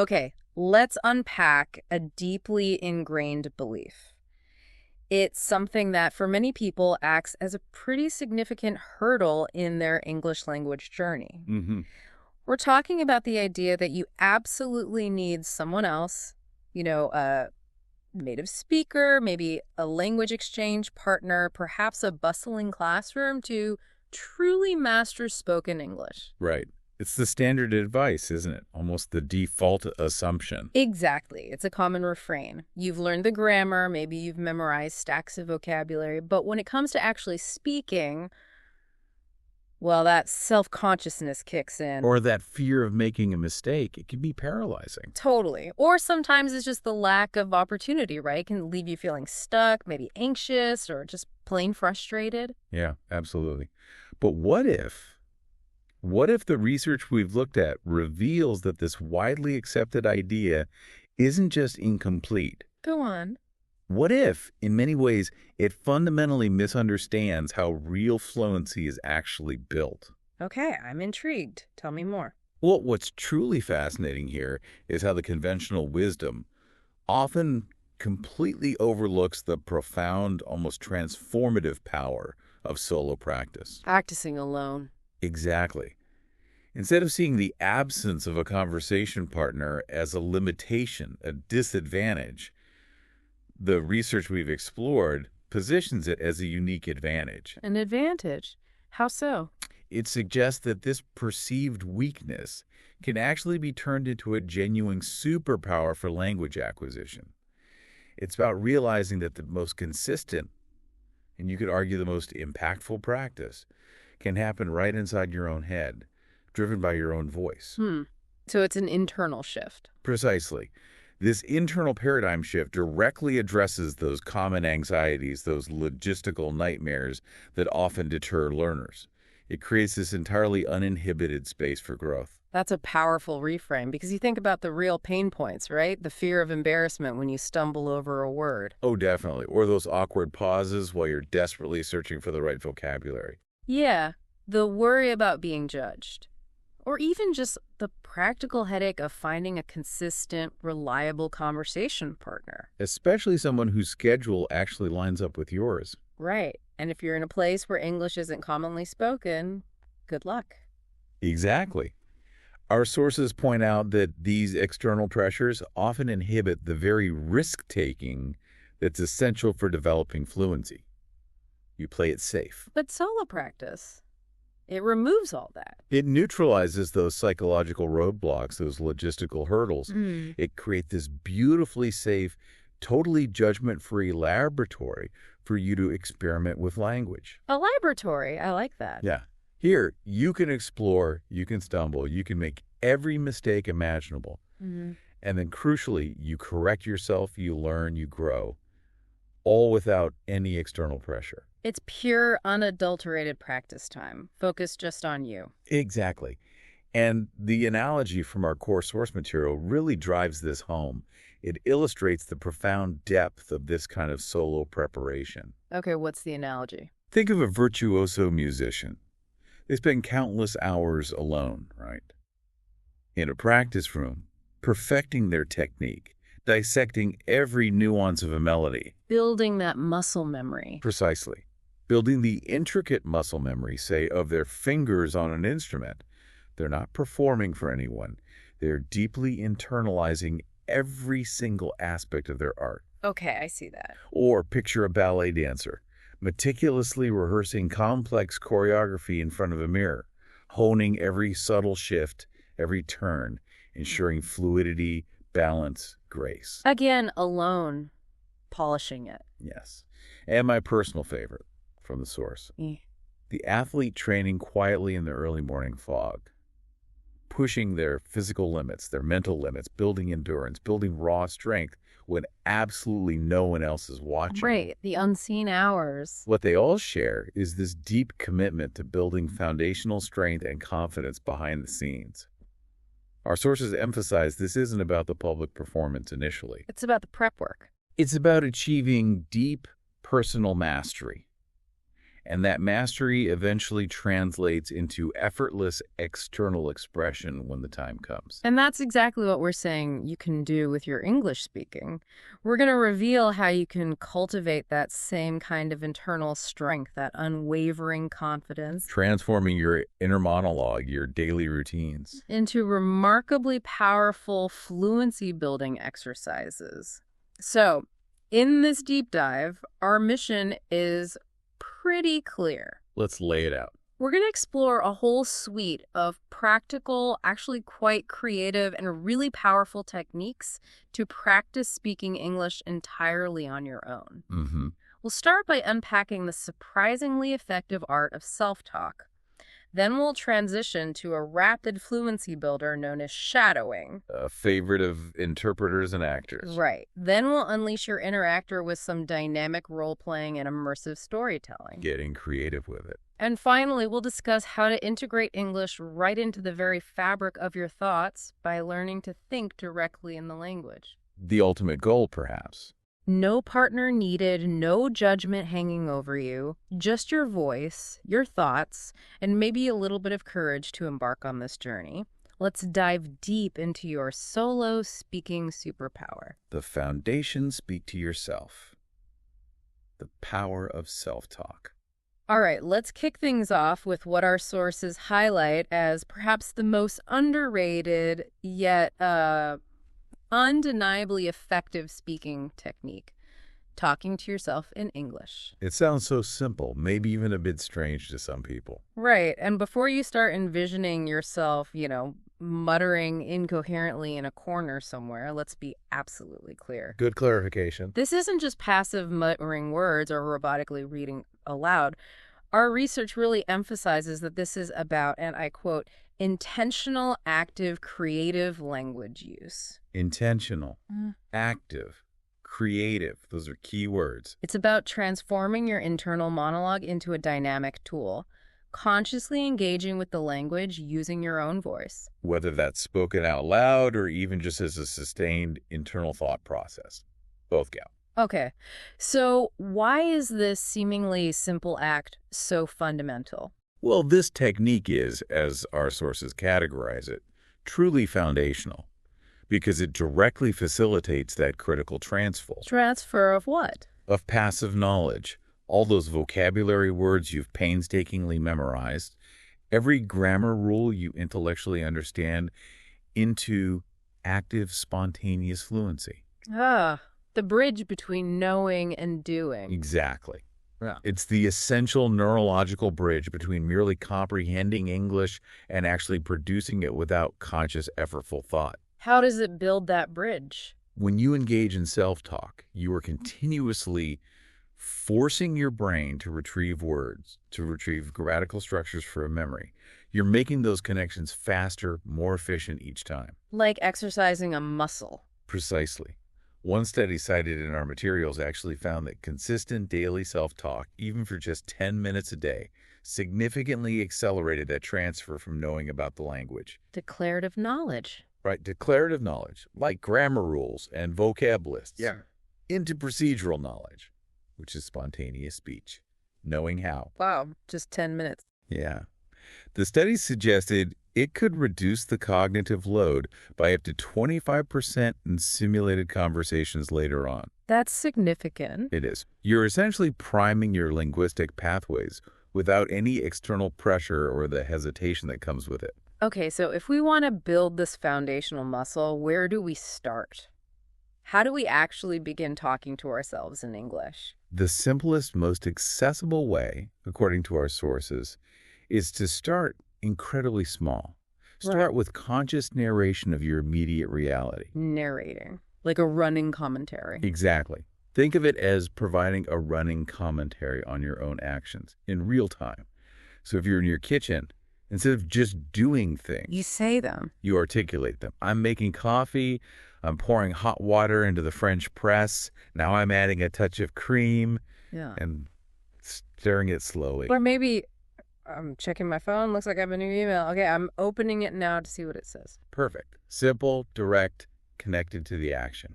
Okay, let's unpack a deeply ingrained belief. It's something that for many people acts as a pretty significant hurdle in their English language journey. Hmm. We're talking about the idea that you absolutely need someone else, a native speaker, maybe a language exchange partner, perhaps a bustling classroom to truly master spoken English. Right. It's the standard advice, isn't it? Almost the default assumption. Exactly. It's a common refrain. You've learned the grammar, maybe you've memorized stacks of vocabulary, but when it comes to actually speaking, well, that self-consciousness kicks in. Or that fear of making a mistake, it can be paralyzing. Totally. Or sometimes it's just the lack of opportunity, right? It can leave you feeling stuck, maybe anxious, or just plain frustrated. Yeah, absolutely. But what if the research we've looked at reveals that this widely accepted idea isn't just incomplete? Go on. What if, in many ways, it fundamentally misunderstands how real fluency is actually built? Okay, I'm intrigued. Tell me more. Well, what's truly fascinating here is how the conventional wisdom often completely overlooks the profound, almost transformative power of solo practice. Practicing alone. Exactly. Instead of seeing the absence of a conversation partner as a limitation, a disadvantage, the research we've explored positions it as a unique advantage. An advantage. How so? It suggests that this perceived weakness can actually be turned into a genuine superpower for language acquisition. It's about realizing that the most consistent, and you could argue the most impactful practice, can happen right inside your own head, driven by your own voice. So it's an internal shift. Precisely. This internal paradigm shift directly addresses those common anxieties, those logistical nightmares that often deter learners. It creates this entirely uninhibited space for growth. That's a powerful reframe because you think about the real pain points, right? The fear of embarrassment when you stumble over a word. Oh, definitely. Or those awkward pauses while you're desperately searching for the right vocabulary. Yeah, the worry about being judged. Or even just the practical headache of finding a consistent, reliable conversation partner. Especially someone whose schedule actually lines up with yours. Right. And if you're in a place where English isn't commonly spoken, good luck. Exactly. Our sources point out that these external pressures often inhibit the very risk-taking that's essential for developing fluency. You play it safe. But solo practice, it removes all that. It neutralizes those psychological roadblocks, those logistical hurdles. It creates this beautifully safe, totally judgment-free laboratory for you to experiment with language. A laboratory, I like that. Yeah. Here, you can explore, you can stumble, you can make every mistake imaginable. And then crucially, you correct yourself, you learn, you grow, all without any external pressure. It's pure, unadulterated practice time, focused just on you. Exactly. And the analogy from our core source material really drives this home. It illustrates the profound depth of this kind of solo preparation. Okay, what's the analogy? Think of a virtuoso musician. They spend countless hours alone, right? In a practice room, perfecting their technique, dissecting every nuance of a melody. Building that muscle memory. Precisely. Building the intricate muscle memory, say, of their fingers on an instrument. They're not performing for anyone. They're deeply internalizing every single aspect of their art. Okay, I see that. Or picture a ballet dancer, meticulously rehearsing complex choreography in front of a mirror, honing every subtle shift, every turn, ensuring fluidity, balance, grace. Again, alone, polishing it. Yes. And my personal favorite from the source. The athlete training quietly in the early morning fog, pushing their physical limits, their mental limits, building endurance, building raw strength when absolutely no one else is watching. Right, the unseen hours. What they all share is this deep commitment to building foundational strength and confidence behind the scenes. Our sources emphasize this isn't about the public performance initially. It's about the prep work. It's about achieving deep personal mastery. And that mastery eventually translates into effortless external expression when the time comes. And that's exactly what we're saying you can do with your English speaking. We're going to reveal how you can cultivate that same kind of internal strength, that unwavering confidence, Transforming your inner monologue, your daily routines. into remarkably powerful fluency building exercises. So, in this deep dive, our mission is pretty clear. Let's lay it out. We're going to explore a whole suite of practical, actually quite creative, and really powerful techniques to practice speaking English entirely on your own. Mm-hmm. We'll start by unpacking the surprisingly effective art of self-talk. Then we'll transition to a rapid fluency builder known as shadowing. A favorite of interpreters and actors. Right. Then we'll unleash your inner actor with some dynamic role-playing and immersive storytelling. Getting creative with it. And finally, we'll discuss how to integrate English right into the very fabric of your thoughts by learning to think directly in the language. The ultimate goal, perhaps. No partner needed, no judgment hanging over you, just your voice, your thoughts, and maybe a little bit of courage to embark on this journey. Let's dive deep into your solo speaking superpower. The foundation, speak to yourself. The power of self-talk. All right, let's kick things off with what our sources highlight as perhaps the most underrated yet undeniably effective speaking technique, talking to yourself in English. It sounds so simple, maybe even a bit strange to some people. Right, and before you start envisioning yourself, muttering incoherently in a corner somewhere, let's be absolutely clear. Good clarification. This isn't just passive muttering words or robotically reading aloud. Our research really emphasizes that this is about, and I quote, intentional, active, creative language use. Intentional, active, creative. Those are key words. It's about transforming your internal monologue into a dynamic tool, consciously engaging with the language using your own voice. Whether that's spoken out loud or even just as a sustained internal thought process. Both count. Okay, so why is this seemingly simple act so fundamental? Well, this technique is, as our sources categorize it, truly foundational because it directly facilitates that critical transfer. Transfer of what? Of passive knowledge. All those vocabulary words you've painstakingly memorized, every grammar rule you intellectually understand into active, spontaneous fluency. The bridge between knowing and doing. Exactly. Yeah. It's the essential neurological bridge between merely comprehending English and actually producing it without conscious, effortful thought. How does it build that bridge? When you engage in self-talk, you are continuously forcing your brain to retrieve words, to retrieve grammatical structures for a memory. You're making those connections faster, more efficient each time. Like exercising a muscle. Precisely. One study cited in our materials actually found that consistent daily self-talk, even for just 10 minutes a day, significantly accelerated that transfer from knowing about the language. Declarative knowledge. Right, declarative knowledge, like grammar rules and vocab lists, into procedural knowledge, which is spontaneous speech, knowing how. Wow, just 10 minutes. Yeah. The study suggested it could reduce the cognitive load by up to 25% in simulated conversations later on. That's significant. It is. You're essentially priming your linguistic pathways without any external pressure or the hesitation that comes with it. Okay, so if we want to build this foundational muscle, where do we start? How do we actually begin talking to ourselves in English? The simplest, most accessible way, according to our sources, is to start incredibly small. Start with conscious narration of your immediate reality. Narrating, like a running commentary. Exactly. Think of it as providing a running commentary on your own actions in real time. So if you're in your kitchen, instead of just doing things, You say them. you articulate them. I'm making coffee. I'm pouring hot water into the French press. Now I'm adding a touch of cream Yeah. and stirring it slowly. Or maybe I'm checking my phone. Looks like I have a new email. Okay, I'm opening it now to see what it says. Perfect. Simple, direct, connected to the action.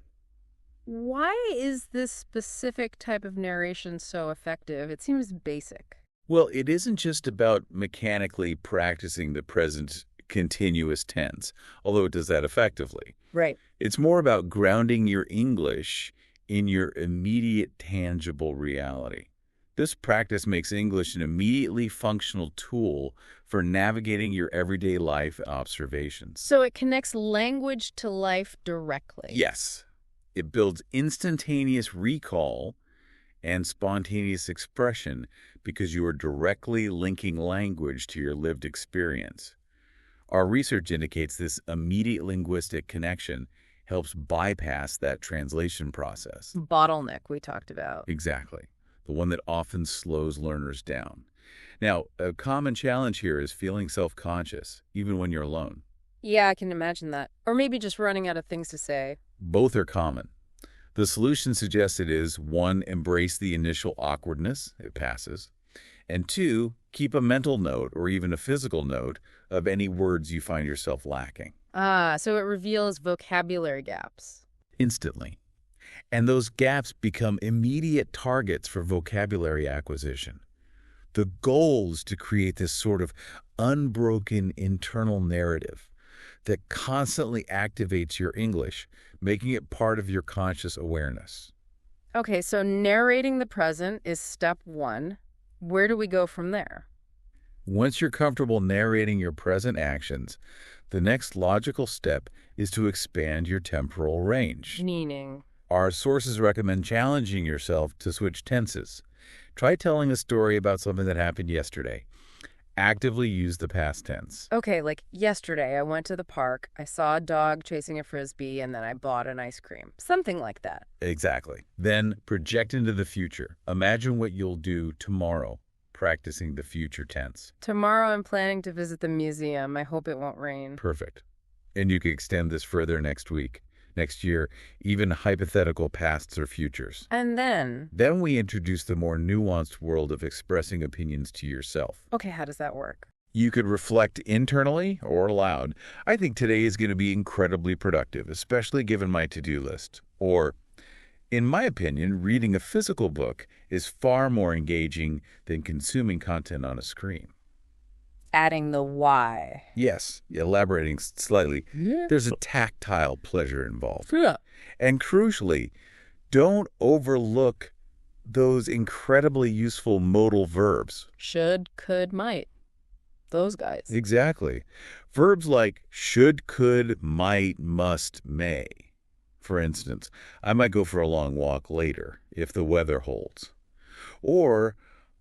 Why is this specific type of narration so effective? It seems basic. Well, it isn't just about mechanically practicing the present continuous tense, although it does that effectively. Right. It's more about grounding your English in your immediate tangible reality. This practice makes English an immediately functional tool for navigating your everyday life observations. So it connects language to life directly. Yes, it builds instantaneous recall and spontaneous expression because you are directly linking language to your lived experience. Our research indicates this immediate linguistic connection helps bypass that translation process. Bottleneck we talked about. Exactly. The one that often slows learners down. Now, a common challenge here is feeling self-conscious, even when you're alone. Yeah, I can imagine that. Or maybe just running out of things to say. Both are common. The solution suggested is, 1, embrace the initial awkwardness, it passes, and 2, keep a mental note or even a physical note of any words you find yourself lacking. Ah, so it reveals vocabulary gaps. Instantly. And those gaps become immediate targets for vocabulary acquisition. The goal is to create this sort of unbroken internal narrative that constantly activates your English, making it part of your conscious awareness. Okay, so narrating the present is step 1. Where do we go from there? Once you're comfortable narrating your present actions, the next logical step is to expand your temporal range. Meaning? Our sources recommend challenging yourself to switch tenses. Try telling a story about something that happened yesterday. Actively use the past tense. Okay, like yesterday I went to the park, I saw a dog chasing a frisbee, and then I bought an ice cream. Something like that. Exactly. Then project into the future. Imagine what you'll do tomorrow, practicing the future tense. Tomorrow I'm planning to visit the museum. I hope it won't rain. Perfect. And you can extend this further next week, next year, even hypothetical pasts or futures. And then? Then we introduce the more nuanced world of expressing opinions to yourself. Okay, how does that work? You could reflect internally or aloud. I think today is going to be incredibly productive, especially given my to-do list. Or, in my opinion, reading a physical book is far more engaging than consuming content on a screen. Adding the why. Yes, elaborating slightly, Yeah. there's a tactile pleasure involved. Yeah. And crucially, don't overlook those incredibly useful modal verbs. Should, could, might. Those guys. Exactly. Verbs like should, could, might, must, may. For instance, I might go for a long walk later if the weather holds. Or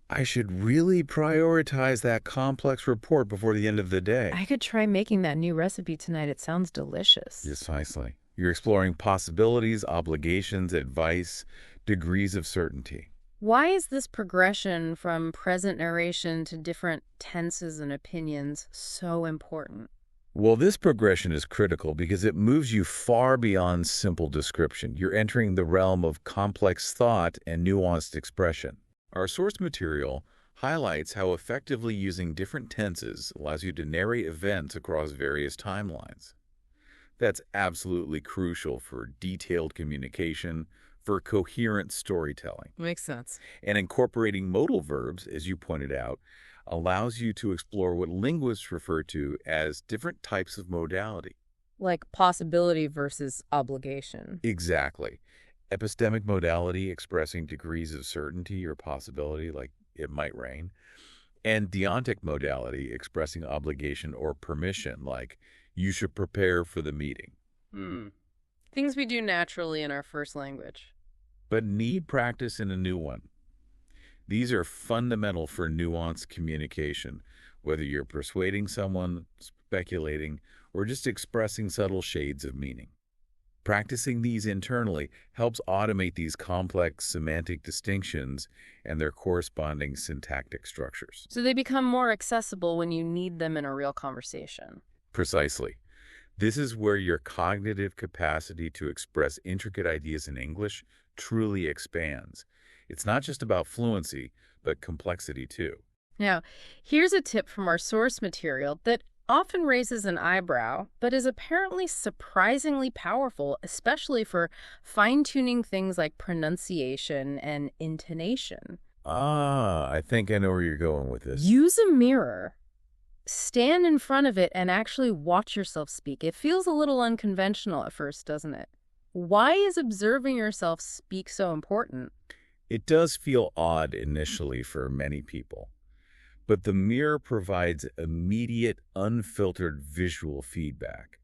I should really prioritize that complex report before the end of the day. I could try making that new recipe tonight. It sounds delicious. Precisely. You're exploring possibilities, obligations, advice, degrees of certainty. Why is this progression from present narration to different tenses and opinions so important? Well, this progression is critical because it moves you far beyond simple description. You're entering the realm of complex thought and nuanced expression. Our source material highlights how effectively using different tenses allows you to narrate events across various timelines. That's absolutely crucial for detailed communication, for coherent storytelling. Makes sense. And incorporating modal verbs, as you pointed out, allows you to explore what linguists refer to as different types of modality. Like possibility versus obligation. Exactly. Epistemic modality expressing degrees of certainty or possibility, like it might rain. And deontic modality expressing obligation or permission, like you should prepare for the meeting. Things we do naturally in our first language. But need practice in a new one. These are fundamental for nuanced communication, whether you're persuading someone, speculating, or just expressing subtle shades of meaning. Practicing these internally helps automate these complex semantic distinctions and their corresponding syntactic structures. So they become more accessible when you need them in a real conversation. Precisely. This is where your cognitive capacity to express intricate ideas in English truly expands. It's not just about fluency, but complexity too. Now, here's a tip from our source material that often raises an eyebrow, but is apparently surprisingly powerful, especially for fine-tuning things like pronunciation and intonation. I think I know where you're going with this. Use a mirror. Stand in front of it and actually watch yourself speak. It feels a little unconventional at first, doesn't it? Why is observing yourself speak so important? It does feel odd initially for many people, but the mirror provides immediate, unfiltered visual feedback.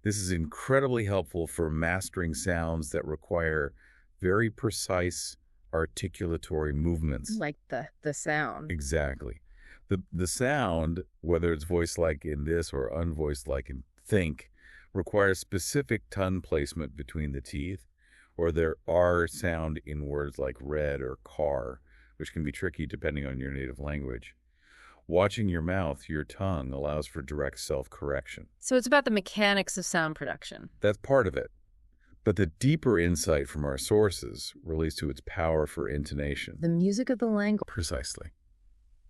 This is incredibly helpful for mastering sounds that require very precise articulatory movements. Like the sound. Exactly. The sound, whether it's voiced like in this or unvoiced like in think, requires specific tongue placement between the teeth, or there are sound in words like red or car, which can be tricky depending on your native language. Watching your mouth, your tongue, allows for direct self-correction. So it's about the mechanics of sound production. That's part of it. But the deeper insight from our sources relates to its power for intonation. The music of the language. Precisely.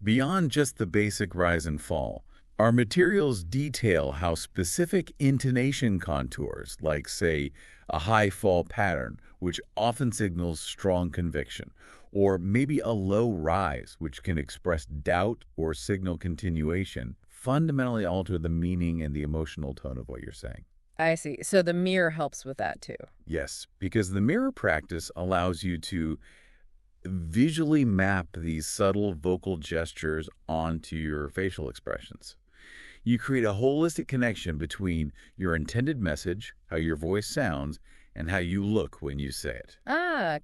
Beyond just the basic rise and fall, our materials detail how specific intonation contours, like, say, a high fall pattern, which often signals strong conviction, or maybe a low rise, which can express doubt or signal continuation, fundamentally alter the meaning and the emotional tone of what you're saying. I see. So the mirror helps with that too. Yes, because the mirror practice allows you to visually map these subtle vocal gestures onto your facial expressions. You create a holistic connection between your intended message, how your voice sounds, and how you look when you say it.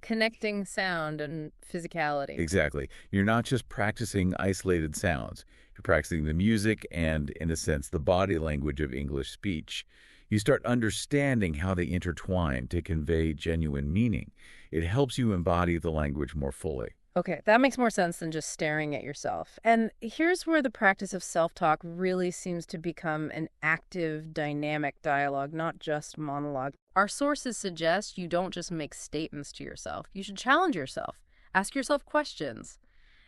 Connecting sound and physicality. Exactly. You're not just practicing isolated sounds. You're practicing the music and, in a sense, the body language of English speech. You start understanding how they intertwine to convey genuine meaning. It helps you embody the language more fully. Okay, that makes more sense than just staring at yourself. And here's where the practice of self-talk really seems to become an active, dynamic dialogue, not just monologue. Our sources suggest you don't just make statements to yourself. You should challenge yourself, ask yourself questions,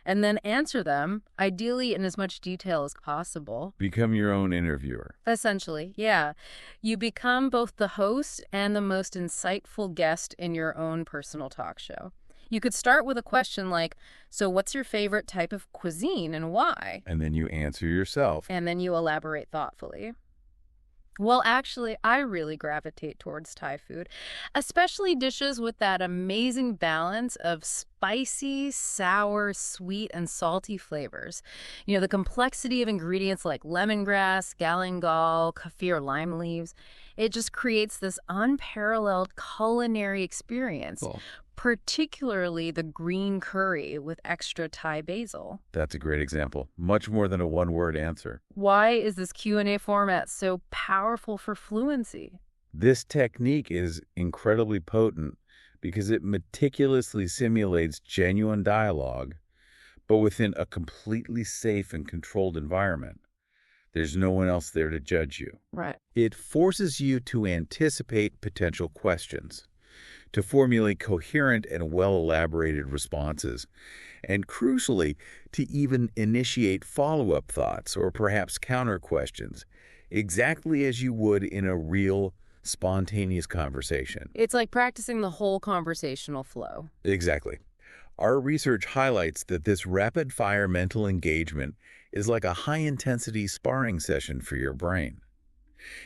and then answer them, ideally in as much detail as possible. Become your own interviewer. Essentially, yeah. You become both the host and the most insightful guest in your own personal talk show. You could start with a question like, so what's your favorite type of cuisine and why? And then you answer yourself. And then you elaborate thoughtfully. Well, actually, I really gravitate towards Thai food, especially dishes with that amazing balance of spicy, sour, sweet, and salty flavors. You know, the complexity of ingredients like lemongrass, galangal, kaffir lime leaves, it just creates this unparalleled culinary experience. Cool. Particularly the green curry with extra Thai basil. That's a great example. Much more than a one-word answer. Why is this Q&A format so powerful for fluency? This technique is incredibly potent because it meticulously simulates genuine dialogue, but within a completely safe and controlled environment. There's no one else there to judge you. Right. It forces you to anticipate potential questions, to formulate coherent and well-elaborated responses, and crucially, to even initiate follow-up thoughts or perhaps counter-questions, exactly as you would in a real, spontaneous conversation. It's like practicing the whole conversational flow. Exactly. Our research highlights that this rapid-fire mental engagement is like a high-intensity sparring session for your brain.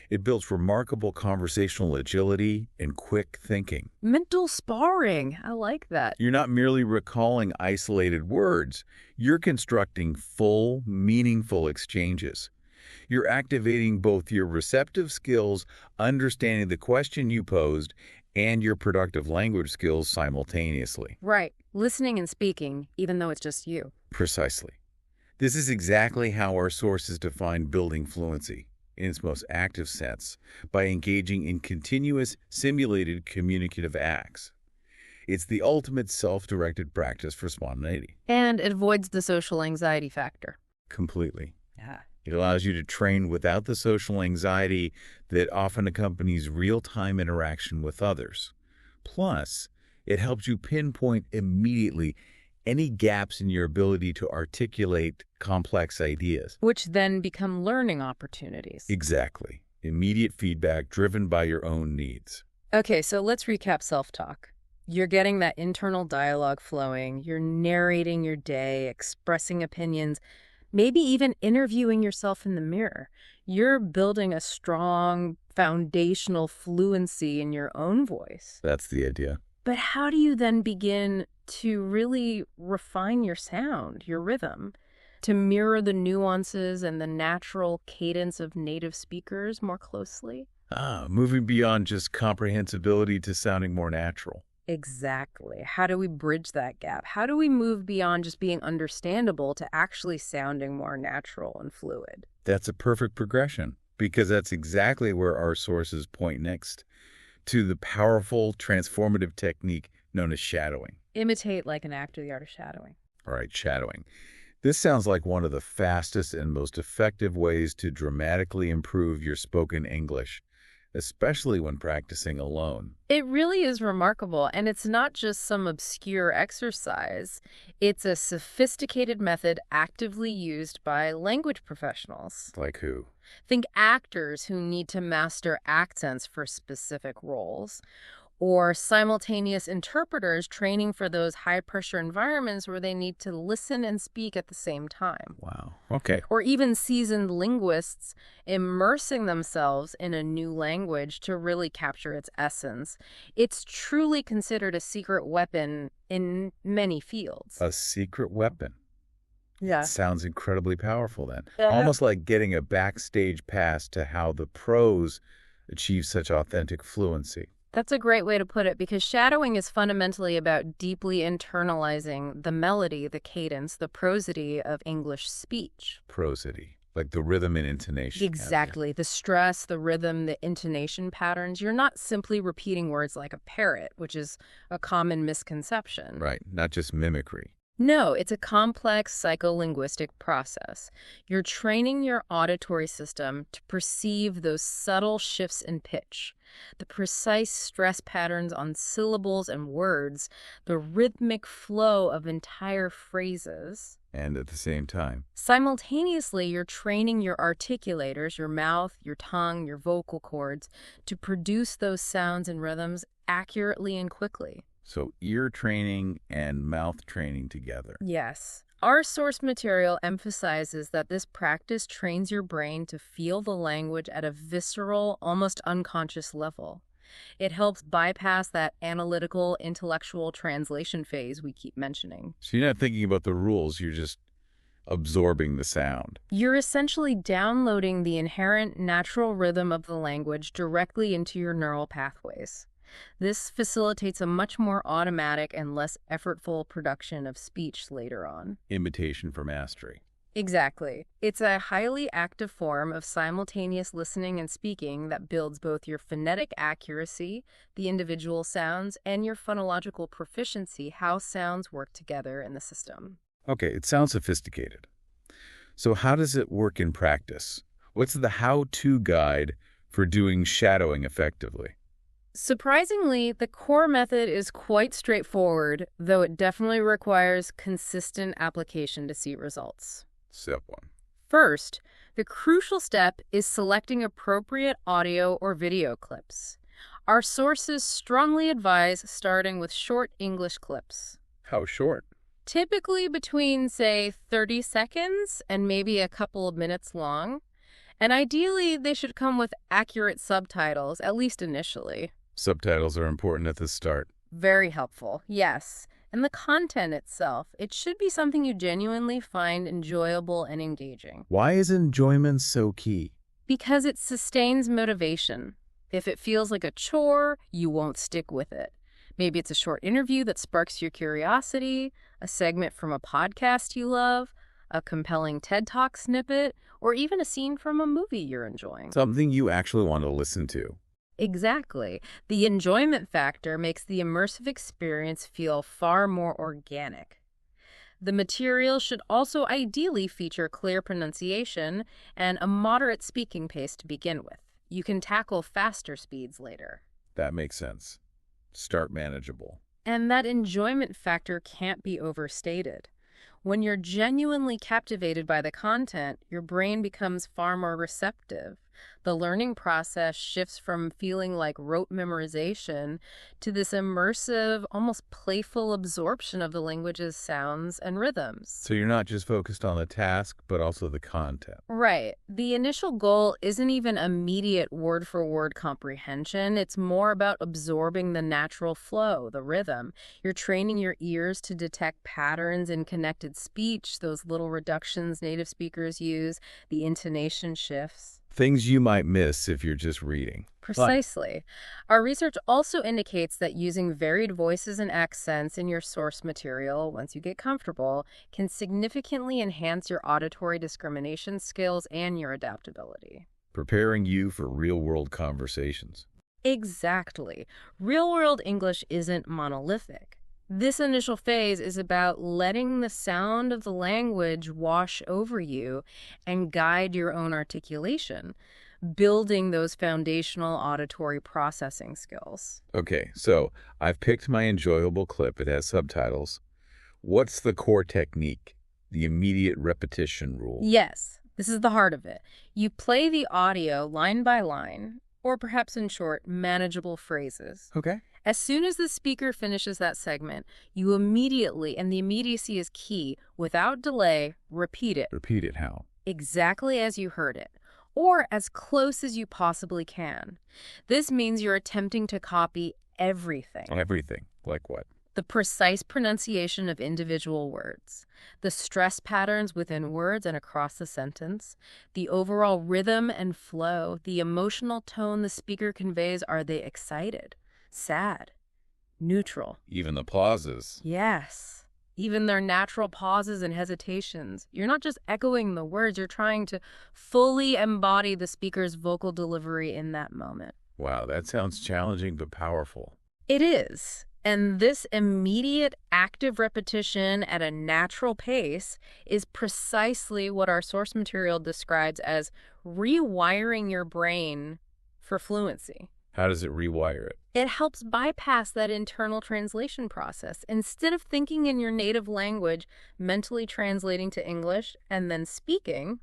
It builds remarkable conversational agility and quick thinking. Mental sparring. I like that. You're not merely recalling isolated words. You're constructing full, meaningful exchanges. You're activating both your receptive skills, understanding the question you posed, and your productive language skills simultaneously. Right. Listening and speaking, even though it's just you. Precisely. This is exactly how our sources define building fluency, in its most active sense, by engaging in continuous, simulated communicative acts. It's the ultimate self-directed practice for spontaneity. And it avoids the social anxiety factor. Completely. Yeah. It allows you to train without the social anxiety that often accompanies real-time interaction with others. Plus, it helps you pinpoint immediately any gaps in your ability to articulate complex ideas. Which then become learning opportunities. Exactly. Immediate feedback driven by your own needs. Okay, so let's recap self-talk. You're getting that internal dialogue flowing. You're narrating your day, expressing opinions, maybe even interviewing yourself in the mirror. You're building a strong foundational fluency in your own voice. That's the idea. But how do you then begin to really refine your sound, your rhythm, to mirror the nuances and the natural cadence of native speakers more closely? Moving beyond just comprehensibility to sounding more natural. Exactly. How do we bridge that gap? How do we move beyond just being understandable to actually sounding more natural and fluid? That's a perfect progression, because that's exactly where our sources point next, to the powerful, transformative technique known as shadowing. Imitate like an actor, the art of shadowing. All right, shadowing. This sounds like one of the fastest and most effective ways to dramatically improve your spoken English, especially when practicing alone. It really is remarkable, and it's not just some obscure exercise. It's a sophisticated method actively used by language professionals. Like who? Think actors who need to master accents for specific roles, or simultaneous interpreters training for those high-pressure environments where they need to listen and speak at the same time. Wow. Okay. Or even seasoned linguists immersing themselves in a new language to really capture its essence. It's truly considered a secret weapon in many fields. A secret weapon. Yeah. Sounds incredibly powerful then. Uh-huh. Almost like getting a backstage pass to how the pros achieve such authentic fluency. That's a great way to put it, because shadowing is fundamentally about deeply internalizing the melody, the cadence, the prosody of English speech. Prosody. Like the rhythm and intonation. Exactly. The stress, the rhythm, the intonation patterns. You're not simply repeating words like a parrot, which is a common misconception. Right. Not just mimicry. No, it's a complex psycholinguistic process. You're training your auditory system to perceive those subtle shifts in pitch, the precise stress patterns on syllables and words, the rhythmic flow of entire phrases. And at the same time. Simultaneously, you're training your articulators, your mouth, your tongue, your vocal cords, to produce those sounds and rhythms accurately and quickly. So ear training and mouth training together. Yes. Our source material emphasizes that this practice trains your brain to feel the language at a visceral, almost unconscious level. It helps bypass that analytical, intellectual translation phase we keep mentioning. So you're not thinking about the rules, you're just absorbing the sound. You're essentially downloading the inherent natural rhythm of the language directly into your neural pathways. This facilitates a much more automatic and less effortful production of speech later on. Imitation for mastery. Exactly. It's a highly active form of simultaneous listening and speaking that builds both your phonetic accuracy, the individual sounds, and your phonological proficiency, how sounds work together in the system. Okay, it sounds sophisticated. So how does it work in practice? What's the how-to guide for doing shadowing effectively? Surprisingly, the core method is quite straightforward, though it definitely requires consistent application to see results. Step 1. First, the crucial step is selecting appropriate audio or video clips. Our sources strongly advise starting with short English clips. How short? Typically between, say, 30 seconds and maybe a couple of minutes long. And ideally, they should come with accurate subtitles, at least initially. Subtitles are important at the start. Very helpful, yes. And the content itself, it should be something you genuinely find enjoyable and engaging. Why is enjoyment so key? Because it sustains motivation. If it feels like a chore, you won't stick with it. Maybe it's a short interview that sparks your curiosity, a segment from a podcast you love, a compelling TED Talk snippet, or even a scene from a movie you're enjoying. Something you actually want to listen to. Exactly. The enjoyment factor makes the immersive experience feel far more organic. The material should also ideally feature clear pronunciation and a moderate speaking pace to begin with. You can tackle faster speeds later. That makes sense. Start manageable. And that enjoyment factor can't be overstated. When you're genuinely captivated by the content, your brain becomes far more receptive. The learning process shifts from feeling like rote memorization to this immersive, almost playful absorption of the language's sounds and rhythms. So you're not just focused on the task, but also the content. Right. The initial goal isn't even immediate word-for-word comprehension. It's more about absorbing the natural flow, the rhythm. You're training your ears to detect patterns in connected speech, those little reductions native speakers use, the intonation shifts. Things you might miss if you're just reading. Fine. Precisely. Our research also indicates that using varied voices and accents in your source material, once you get comfortable, can significantly enhance your auditory discrimination skills and your adaptability. Preparing you for real-world conversations. Exactly. Real-world English isn't monolithic. This initial phase is about letting the sound of the language wash over you and guide your own articulation, building those foundational auditory processing skills. Okay, so I've picked my enjoyable clip. It has subtitles. What's the core technique? The immediate repetition rule. Yes, this is the heart of it. You play the audio line by line, or perhaps in short, manageable phrases. Okay. As soon as the speaker finishes that segment, you immediately, and the immediacy is key, without delay, repeat it. Repeat it how? Exactly as you heard it, or as close as you possibly can. This means you're attempting to copy everything. Everything. Like what? The precise pronunciation of individual words, the stress patterns within words and across the sentence, the overall rhythm and flow, the emotional tone the speaker conveys. Are they excited, sad, neutral? Even the pauses. Yes. Even their natural pauses and hesitations. You're not just echoing the words, you're trying to fully embody the speaker's vocal delivery in that moment. Wow, that sounds challenging but powerful. It is. And this immediate active repetition at a natural pace is precisely what our source material describes as rewiring your brain for fluency. How does it rewire it? It helps bypass that internal translation process. Instead of thinking in your native language, mentally translating to English, and then speaking,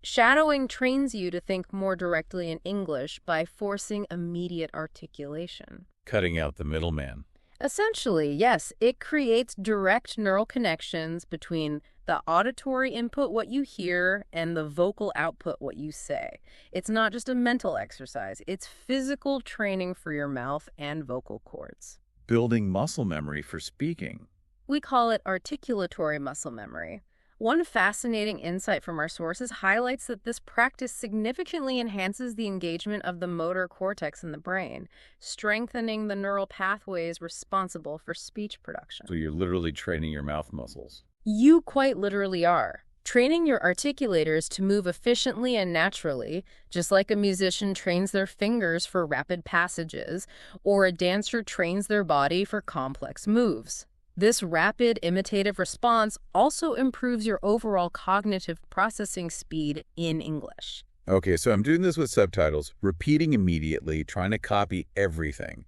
shadowing trains you to think more directly in English by forcing immediate articulation. Cutting out the middleman. Essentially, yes, it creates direct neural connections between the auditory input, what you hear, and the vocal output, what you say. It's not just a mental exercise, it's physical training for your mouth and vocal cords. Building muscle memory for speaking. We call it articulatory muscle memory. One fascinating insight from our sources highlights that this practice significantly enhances the engagement of the motor cortex in the brain, strengthening the neural pathways responsible for speech production. So you're literally training your mouth muscles. You quite literally are. Training your articulators to move efficiently and naturally, just like a musician trains their fingers for rapid passages, or a dancer trains their body for complex moves. This rapid imitative response also improves your overall cognitive processing speed in English. Okay, so I'm doing this with subtitles, repeating immediately, trying to copy everything.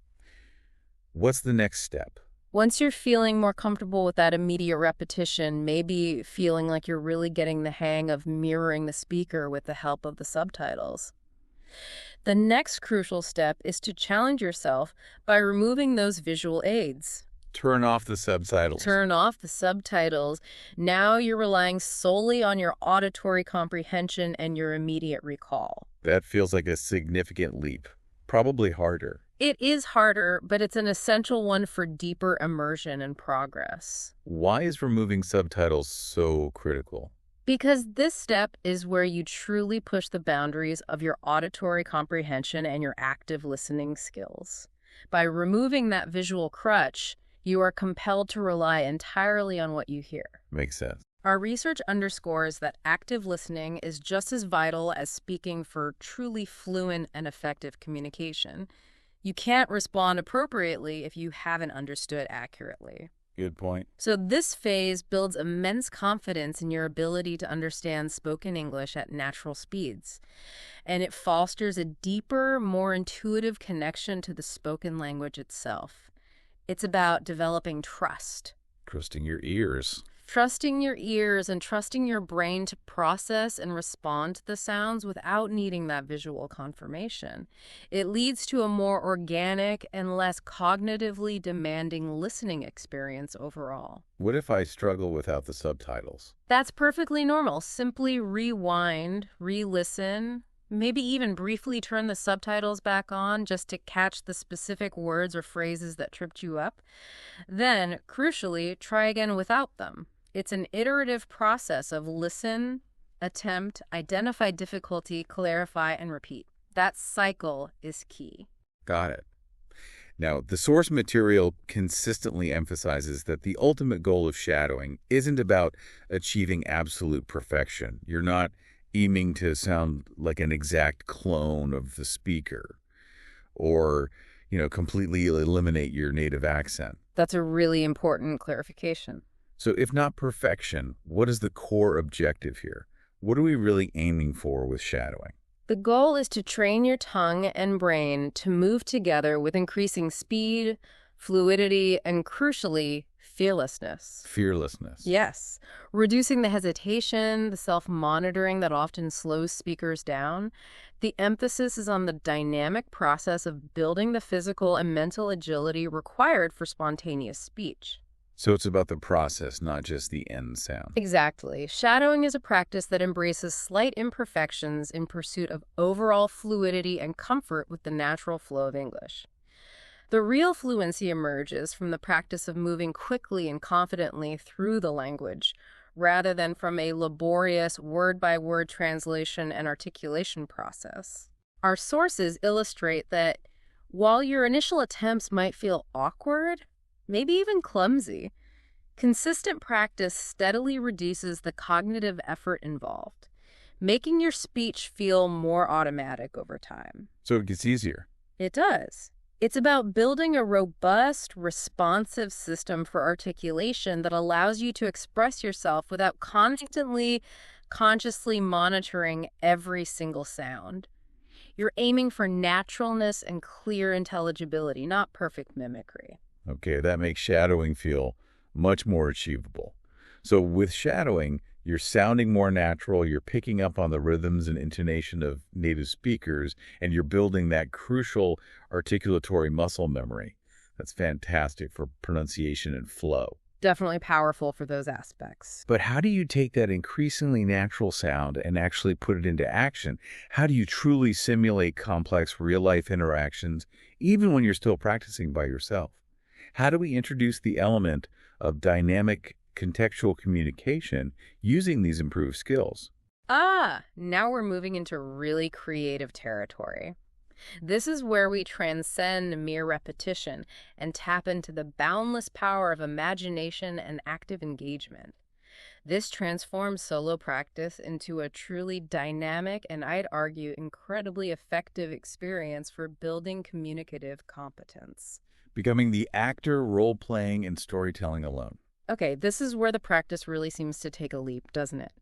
What's the next step? Once you're feeling more comfortable with that immediate repetition, maybe feeling like you're really getting the hang of mirroring the speaker with the help of the subtitles, the next crucial step is to challenge yourself by removing those visual aids. Turn off the subtitles. Turn off the subtitles. Now you're relying solely on your auditory comprehension and your immediate recall. That feels like a significant leap. Probably harder. It is harder, but it's an essential one for deeper immersion and progress. Why is removing subtitles so critical? Because this step is where you truly push the boundaries of your auditory comprehension and your active listening skills. By removing that visual crutch, you are compelled to rely entirely on what you hear. Makes sense. Our research underscores that active listening is just as vital as speaking for truly fluent and effective communication. You can't respond appropriately if you haven't understood accurately. Good point. So this phase builds immense confidence in your ability to understand spoken English at natural speeds, and it fosters a deeper, more intuitive connection to the spoken language itself. It's about developing trust. Trusting your ears. Trusting your ears and trusting your brain to process and respond to the sounds without needing that visual confirmation. It leads to a more organic and less cognitively demanding listening experience overall. What if I struggle without the subtitles? That's perfectly normal. Simply rewind, re-listen, maybe even briefly turn the subtitles back on just to catch the specific words or phrases that tripped you up. Then, crucially, try again without them. It's an iterative process of listen, attempt, identify difficulty, clarify, and repeat. That cycle is key. Got it. Now, the source material consistently emphasizes that the ultimate goal of shadowing isn't about achieving absolute perfection. You're not aiming to sound like an exact clone of the speaker or, completely eliminate your native accent. That's a really important clarification. So if not perfection, what is the core objective here? What are we really aiming for with shadowing? The goal is to train your tongue and brain to move together with increasing speed, fluidity, and crucially, fearlessness. Fearlessness. Yes, reducing the hesitation, the self-monitoring that often slows speakers down. The emphasis is on the dynamic process of building the physical and mental agility required for spontaneous speech. So it's about the process, not just the end sound. Exactly. Shadowing is a practice that embraces slight imperfections in pursuit of overall fluidity and comfort with the natural flow of English. The real fluency emerges from the practice of moving quickly and confidently through the language, rather than from a laborious word-by-word translation and articulation process. Our sources illustrate that while your initial attempts might feel awkward, maybe even clumsy, consistent practice steadily reduces the cognitive effort involved, making your speech feel more automatic over time. So it gets easier. It does. It's about building a robust, responsive system for articulation that allows you to express yourself without constantly, consciously monitoring every single sound. You're aiming for naturalness and clear intelligibility, not perfect mimicry. Okay, that makes shadowing feel much more achievable. So with shadowing, you're sounding more natural, you're picking up on the rhythms and intonation of native speakers, and you're building that crucial articulatory muscle memory. That's fantastic for pronunciation and flow. Definitely powerful for those aspects. But how do you take that increasingly natural sound and actually put it into action? How do you truly simulate complex real-life interactions, even when you're still practicing by yourself? How do we introduce the element of dynamic contextual communication using these improved skills? Now we're moving into really creative territory. This is where we transcend mere repetition and tap into the boundless power of imagination and active engagement. This transforms solo practice into a truly dynamic and, I'd argue, incredibly effective experience for building communicative competence. Becoming the actor, role-playing, and storytelling alone. Okay, this is where the practice really seems to take a leap, doesn't it?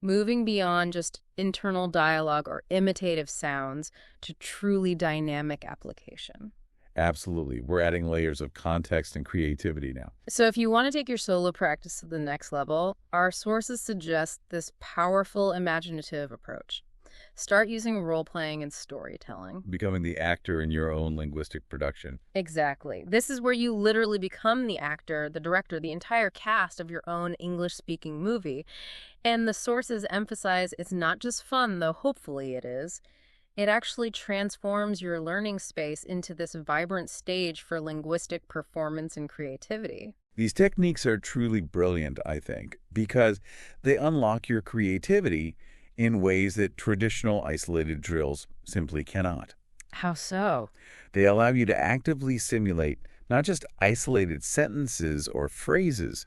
Moving beyond just internal dialogue or imitative sounds to truly dynamic application. Absolutely. We're adding layers of context and creativity now. So if you want to take your solo practice to the next level, our sources suggest this powerful imaginative approach. Start using role-playing and storytelling. Becoming the actor in your own linguistic production. Exactly. This is where you literally become the actor, the director, the entire cast of your own English-speaking movie. And the sources emphasize it's not just fun, though hopefully it is. It actually transforms your learning space into this vibrant stage for linguistic performance and creativity. These techniques are truly brilliant, I think, because they unlock your creativity in ways that traditional isolated drills simply cannot. How so? They allow you to actively simulate not just isolated sentences or phrases,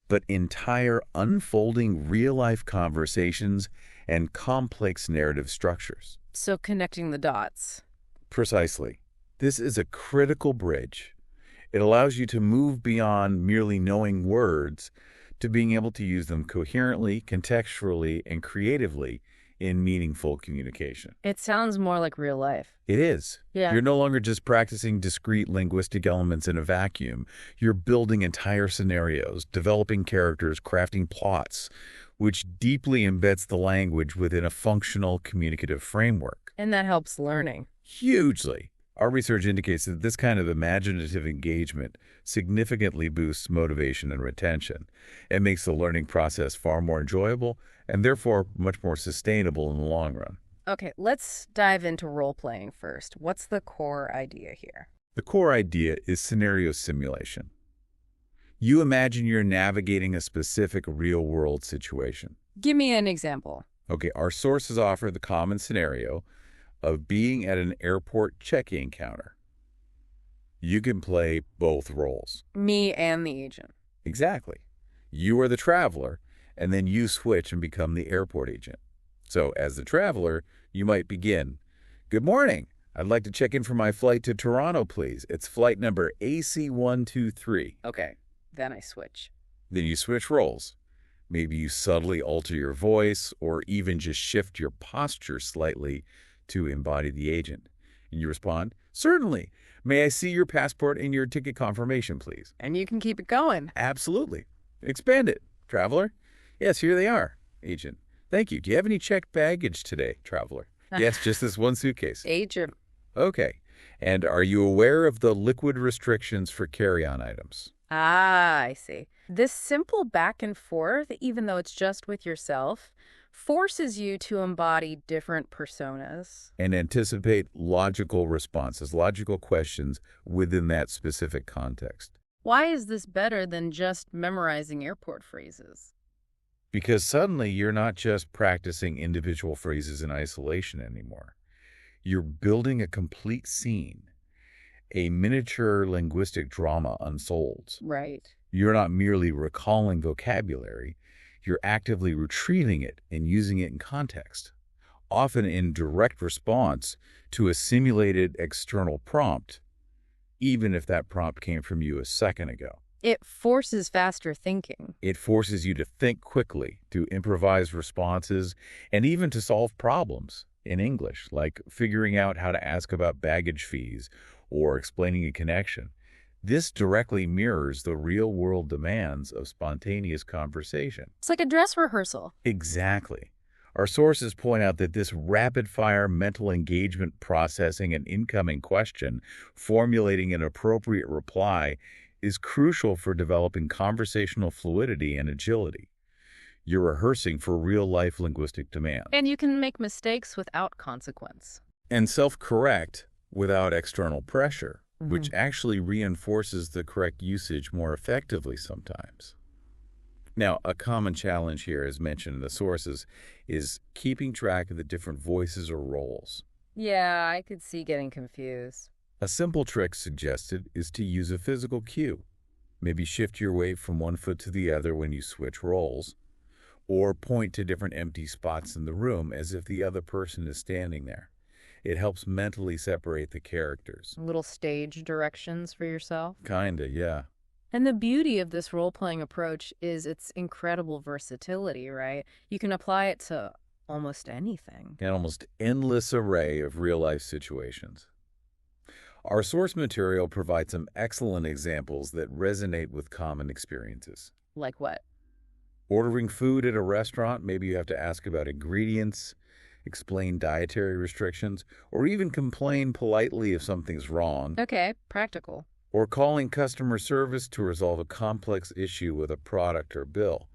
but entire unfolding real-life conversations and complex narrative structures. So connecting the dots. Precisely. This is a critical bridge. It allows you to move beyond merely knowing words to being able to use them coherently, contextually, and creatively in meaningful communication. It sounds more like real life. It is. Yeah. You're no longer just practicing discrete linguistic elements in a vacuum. You're building entire scenarios, developing characters, crafting plots, which deeply embeds the language within a functional communicative framework. And that helps learning. Hugely. Our research indicates that this kind of imaginative engagement significantly boosts motivation and retention. It makes the learning process far more enjoyable and therefore much more sustainable in the long run. Okay, let's dive into role-playing first. What's the core idea here? The core idea is scenario simulation. You imagine you're navigating a specific real-world situation. Give me an example. Okay, our sources offer the common scenario of being at an airport check-in counter. You can play both roles. Me and the agent. Exactly. You are the traveler, and then you switch and become the airport agent. So, as the traveler, you might begin, "Good morning. I'd like to check in for my flight to Toronto, please. It's flight number AC123. Okay, then I switch. Then you switch roles. Maybe you subtly alter your voice or even just shift your posture slightly to embody the agent. And you respond, "Certainly. May I see your passport and your ticket confirmation, please?" And you can keep it going. Absolutely. Expand it, traveler. "Yes, here they are, agent. Thank you. Do you have any checked baggage today, traveler?" "Yes, just this one suitcase." Agent. "Okay. And are you aware of the liquid restrictions for carry-on items?" Ah, I see. This simple back and forth, even though it's just with yourself, forces you to embody different personas. And anticipate logical responses, logical questions within that specific context. Why is this better than just memorizing airport phrases? Because suddenly you're not just practicing individual phrases in isolation anymore. You're building a complete scene. A miniature linguistic drama unfolds. Right. You're not merely recalling vocabulary, you're actively retrieving it and using it in context, often in direct response to a simulated external prompt, even if that prompt came from you a second ago. It forces faster thinking. It forces you to think quickly, to improvise responses, and even to solve problems in English, like figuring out how to ask about baggage fees or explaining a connection. This directly mirrors the real-world demands of spontaneous conversation. It's like a dress rehearsal. Exactly. Our sources point out that this rapid-fire mental engagement processing an incoming question, formulating an appropriate reply, is crucial for developing conversational fluidity and agility. You're rehearsing for real-life linguistic demand. And you can make mistakes without consequence. And self-correct without external pressure, which actually reinforces the correct usage more effectively sometimes. Now, a common challenge here, as mentioned in the sources, is keeping track of the different voices or roles. Yeah, I could see getting confused. A simple trick suggested is to use a physical cue. Maybe shift your weight from one foot to the other when you switch roles, or point to different empty spots in the room as if the other person is standing there. It helps mentally separate the characters. Little stage directions for yourself. Kinda, yeah. And the beauty of this role-playing approach is its incredible versatility, right? You can apply it to almost anything. An almost endless array of real-life situations. Our source material provides some excellent examples that resonate with common experiences. Like what? Ordering food at a restaurant, maybe you have to ask about ingredients, explain dietary restrictions, or even complain politely if something's wrong. Okay, practical. Or calling customer service to resolve a complex issue with a product or bill.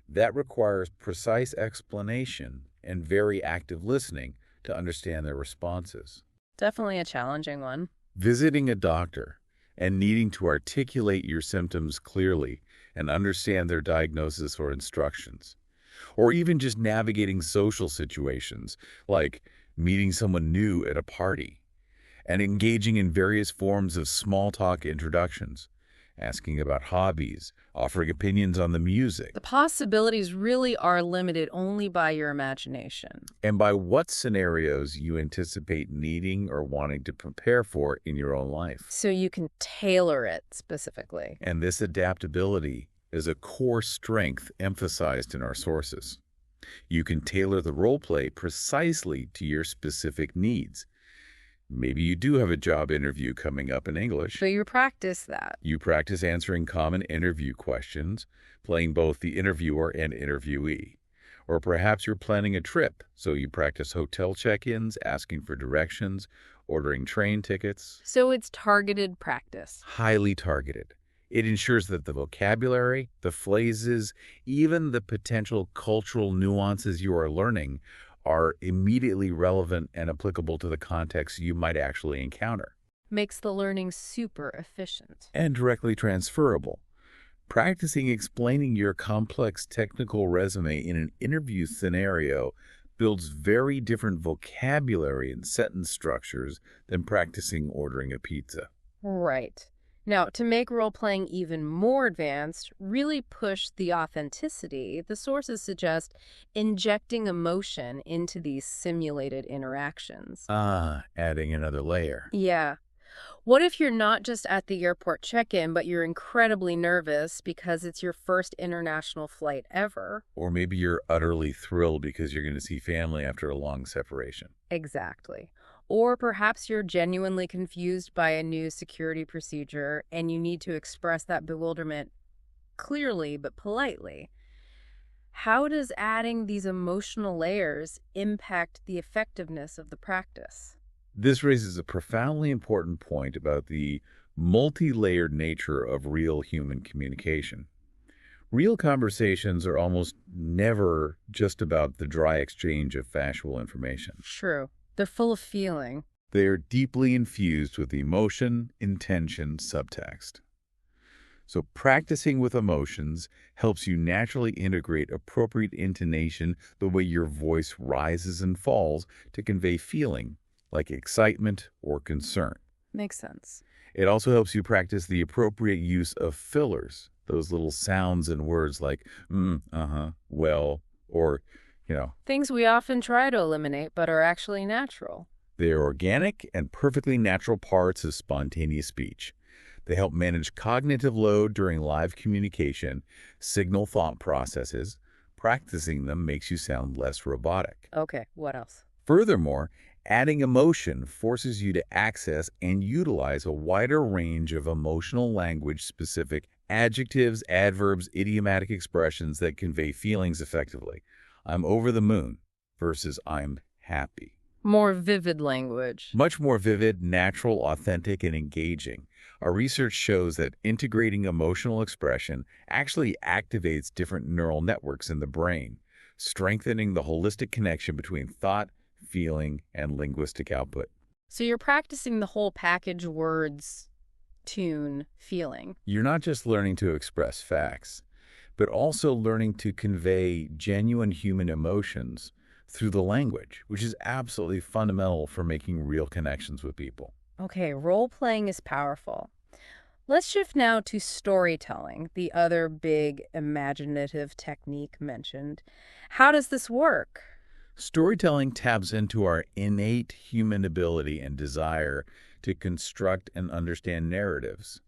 That requires precise explanation and very active listening to understand their responses. Definitely a challenging one. Visiting a doctor and needing to articulate your symptoms clearly and understand their diagnosis or instructions. Or even just navigating social situations, like meeting someone new at a party and engaging in various forms of small talk introductions, asking about hobbies, offering opinions on the music. The possibilities really are limited only by your imagination. And by what scenarios you anticipate needing or wanting to prepare for in your own life. So you can tailor it specifically. And this adaptability is a core strength emphasized in our sources. You can tailor the role play precisely to your specific needs. Maybe you do have a job interview coming up in So English. you practice that. You practice answering common interview questions, playing both the interviewer and interviewee. Or perhaps you're planning a trip, so you practice hotel check-ins, asking for directions, ordering train tickets. So it's targeted practice. Highly targeted. It ensures that the vocabulary, the phrases, even the potential cultural nuances you are learning are immediately relevant and applicable to the context you might actually encounter. Makes the learning super efficient. And directly transferable. Practicing explaining your complex technical resume in an interview scenario builds very different vocabulary and sentence structures than practicing ordering a pizza. Right. Now, to make role-playing even more advanced, really push the authenticity, the sources suggest injecting emotion into these simulated interactions. Adding another layer. Yeah. What if you're not just at the airport check-in, but you're incredibly nervous because it's your first international flight ever? Or maybe you're utterly thrilled because you're going to see family after a long separation. Exactly. Or perhaps you're genuinely confused by a new security procedure and you need to express that bewilderment clearly but politely. How does adding these emotional layers impact the effectiveness of the practice? This raises a profoundly important point about the multi-layered nature of real human communication. Real conversations are almost never just about the dry exchange of factual information. True. They're full of feeling. They are deeply infused with emotion, intention, subtext. So practicing with emotions helps you naturally integrate appropriate intonation, the way your voice rises and falls, to convey feeling, like excitement or concern. Makes sense. It also helps you practice the appropriate use of fillers, those little sounds and words like, well, or, Things we often try to eliminate but are actually natural. they're organic and perfectly natural parts of spontaneous speech. They help manage cognitive load during live communication, signal thought processes. Practicing them makes you sound less robotic. Okay, what else? Furthermore, adding emotion forces you to access and utilize a wider range of emotional language-specific adjectives, adverbs, idiomatic expressions that convey feelings effectively. I'm over the moon versus I'm happy. More vivid language. Much more vivid, natural, authentic, and engaging. Our research shows that integrating emotional expression actually activates different neural networks in the brain, strengthening the holistic connection between thought, feeling, and linguistic output. So you're practicing the whole package: words, tune, feeling. You're not just learning to express facts, but also learning to convey genuine human emotions through the language, which is absolutely fundamental for making real connections with people. Okay, role-playing is powerful. Let's shift now to storytelling, the other big imaginative technique mentioned. How does this work? Storytelling taps into our innate human ability and desire to construct and understand narratives.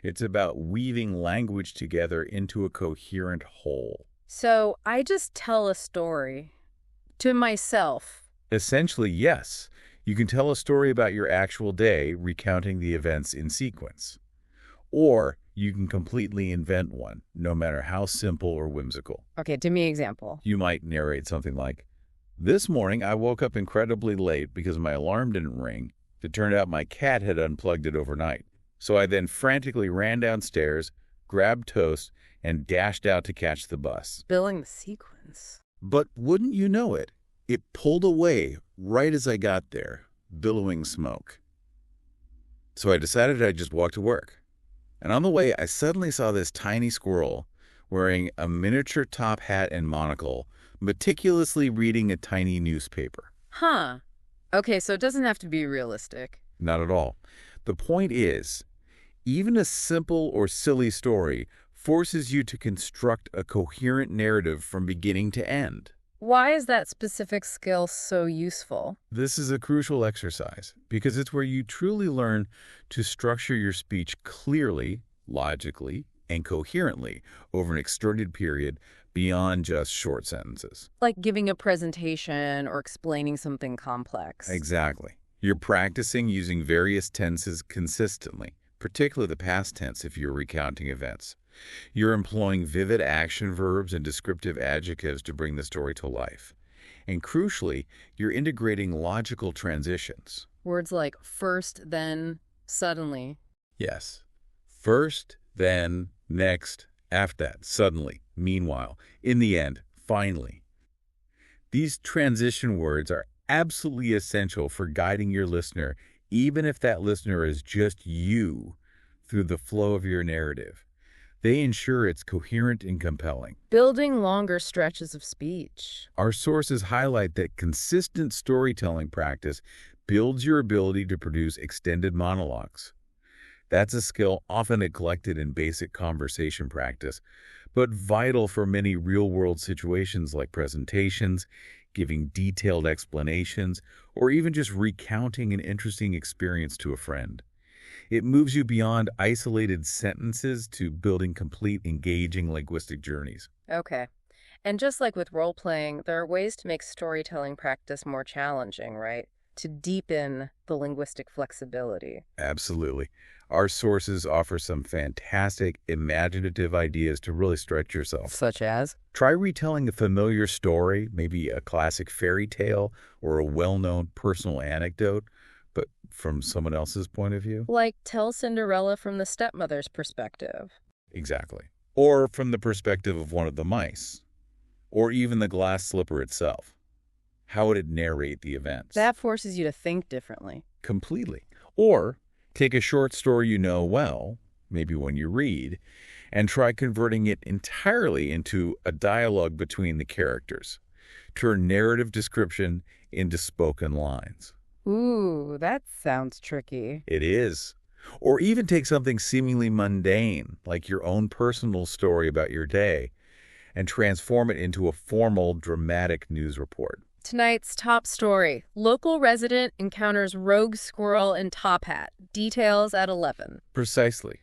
It's about weaving language together into a coherent whole. So I just tell a story to myself. Essentially, yes, you can tell a story about your actual day, recounting the events in sequence. Or you can completely invent one, no matter how simple or whimsical. Okay, give me an example. You might narrate something like, "This morning I woke up incredibly late because my alarm didn't ring. It turned out my cat had unplugged it overnight. So I then frantically ran downstairs, grabbed toast, and dashed out to catch the bus. Billing the sequence. But wouldn't you know it, it pulled away right as I got there, billowing smoke. So I decided I'd just walk to work. And on the way, I suddenly saw this tiny squirrel wearing a miniature top hat and monocle, meticulously reading a tiny newspaper." Huh. Okay, so it doesn't have to be realistic. Not at all. The point is, even a simple or silly story forces you to construct a coherent narrative from beginning to end. Why is that specific skill so useful? This is a crucial exercise because it's where you truly learn to structure your speech clearly, logically, and coherently over an extended period, beyond just short sentences. Like giving a presentation or explaining something complex. Exactly. You're practicing using various tenses consistently, particularly the past tense if you're recounting events. You're employing vivid action verbs and descriptive adjectives to bring the story to life. And crucially, you're integrating logical transitions. Words like first, then, suddenly. Yes. First, then, next, after that, suddenly, meanwhile, in the end, finally. These transition words are absolutely essential for guiding your listener, even if that listener is just you, through the flow of your narrative. They ensure it's coherent and compelling. Building longer stretches of speech. Our sources highlight that consistent storytelling practice builds your ability to produce extended monologues. That's a skill often neglected in basic conversation practice, but vital for many real-world situations like presentations, giving detailed explanations, or even just recounting an interesting experience to a friend. It moves you beyond isolated sentences to building complete, engaging linguistic journeys. Okay. And just like with role-playing, there are ways to make storytelling practice more challenging, right? To deepen the linguistic flexibility. Absolutely. Our sources offer some fantastic, imaginative ideas to really stretch yourself. Such as? Try retelling a familiar story, maybe a classic fairy tale or a well-known personal anecdote, but from someone else's point of view. Like tell Cinderella from the stepmother's perspective. Exactly. Or from the perspective of one of the mice. Or even the glass slipper itself. How would it narrate the events? That forces you to think differently. Completely. Or take a short story you know well, maybe one you read, and try converting it entirely into a dialogue between the characters. Turn narrative description into spoken lines. Ooh, that sounds tricky. It is. Or even take something seemingly mundane, like your own personal story about your day, and transform it into a formal, dramatic news report. Tonight's top story. Local resident encounters rogue squirrel in top hat. Details at 11. Precisely.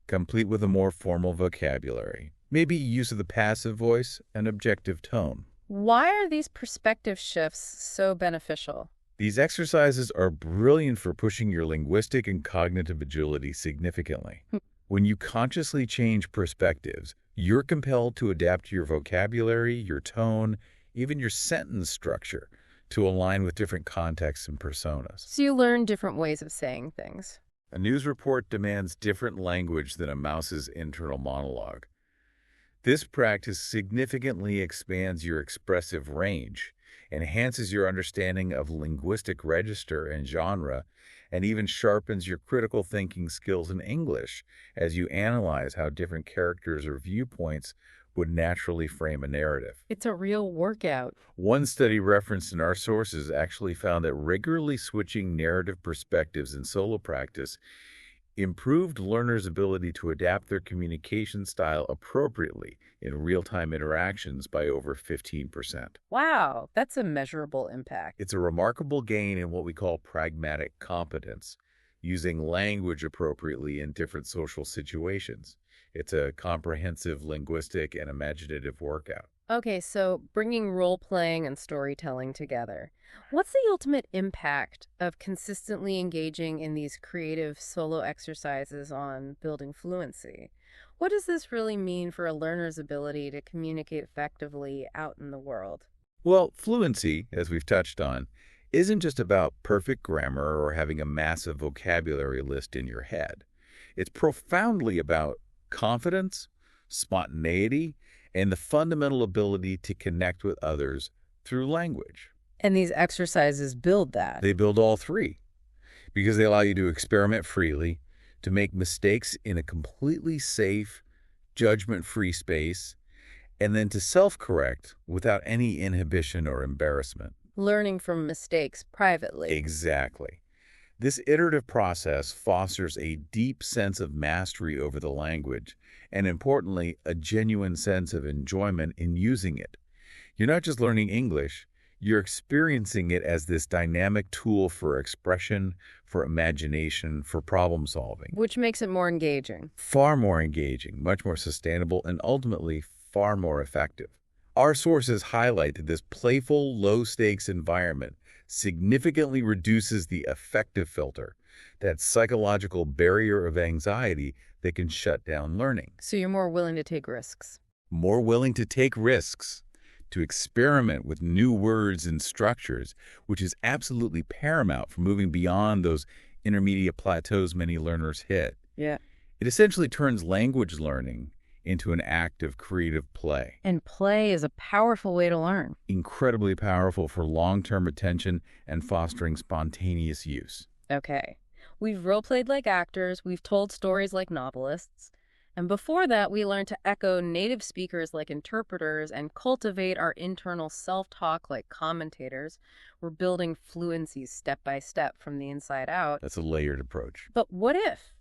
Complete with a more formal vocabulary. Maybe use of the passive voice and objective tone. Why are these perspective shifts so beneficial? These exercises are brilliant for pushing your linguistic and cognitive agility significantly. When you consciously change perspectives, you're compelled to adapt your vocabulary, your tone, even your sentence structure to align with different contexts and personas. So you learn different ways of saying things. A news report demands different language than a mouse's internal monologue. This practice significantly expands your expressive range, enhances your understanding of linguistic register and genre, and even sharpens your critical thinking skills in English as you analyze how different characters or viewpoints would naturally frame a narrative. It's a real workout. One study referenced in our sources actually found that regularly switching narrative perspectives in solo practice improved learners' ability to adapt their communication style appropriately in real-time interactions by over 15%. Wow, that's a measurable impact. It's a remarkable gain in what we call pragmatic competence, using language appropriately in different social situations. It's a comprehensive linguistic and imaginative workout. Okay, so bringing role-playing and storytelling together. What's the ultimate impact of consistently engaging in these creative solo exercises on building fluency? What does this really mean for a learner's ability to communicate effectively out in the world? Well, fluency, as we've touched on, isn't just about perfect grammar or having a massive vocabulary list in your head. It's profoundly about confidence, spontaneity, and the fundamental ability to connect with others through language. And these exercises build that. They build all three because they allow you to experiment freely, to make mistakes in a completely safe, judgment-free space, and then to self-correct without any inhibition or embarrassment. Learning from mistakes privately. Exactly. This iterative process fosters a deep sense of mastery over the language and, importantly, a genuine sense of enjoyment in using it. You're not just learning English, you're experiencing it as this dynamic tool for expression, for imagination, for problem solving. Which makes it more engaging. Far more engaging, much more sustainable, and ultimately far more effective. Our sources highlight that this playful, low-stakes environment significantly reduces the affective filter, that psychological barrier of anxiety that can shut down learning. So you're more willing to take risks. More willing to take risks, to experiment with new words and structures, which is absolutely paramount for moving beyond those intermediate plateaus many learners hit. Yeah. It essentially turns language learning into an act of creative play. And play is a powerful way to learn. Incredibly powerful for long-term retention and fostering spontaneous use. Okay. We've role-played like actors, we've told stories like novelists, and before that we learned to echo native speakers like interpreters and cultivate our internal self-talk like commentators. We're building fluency step by step from the inside out. That's a layered approach. But what if?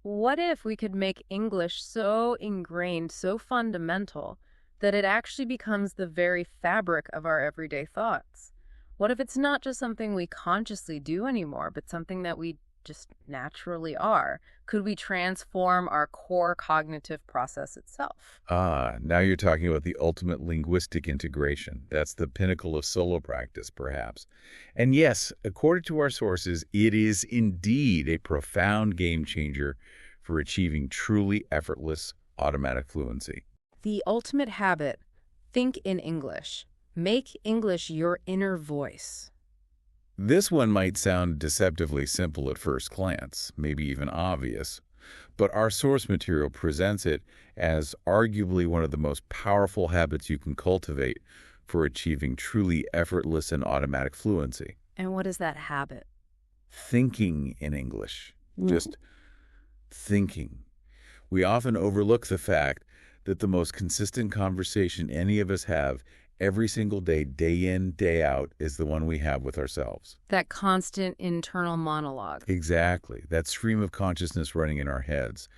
What if we could make English so ingrained, so fundamental, that it actually becomes the very fabric of our everyday thoughts? What if it's not just something we consciously do anymore, but something that we just naturally are? Could we transform our core cognitive process itself? Now you're talking about the ultimate linguistic integration. That's the pinnacle of solo practice, perhaps. And yes, according to our sources, it is indeed a profound game changer for achieving truly effortless automatic fluency. The ultimate habit: think in English. Make English your inner voice. This one might sound deceptively simple at first glance, maybe even obvious, but our source material presents it as arguably one of the most powerful habits you can cultivate for achieving truly effortless and automatic fluency. And what is that habit? Thinking in English. Just thinking. We often overlook the fact that the most consistent conversation any of us have every single day, day in, day out, is the one we have with ourselves. That constant internal monologue. Exactly. That stream of consciousness running in our heads.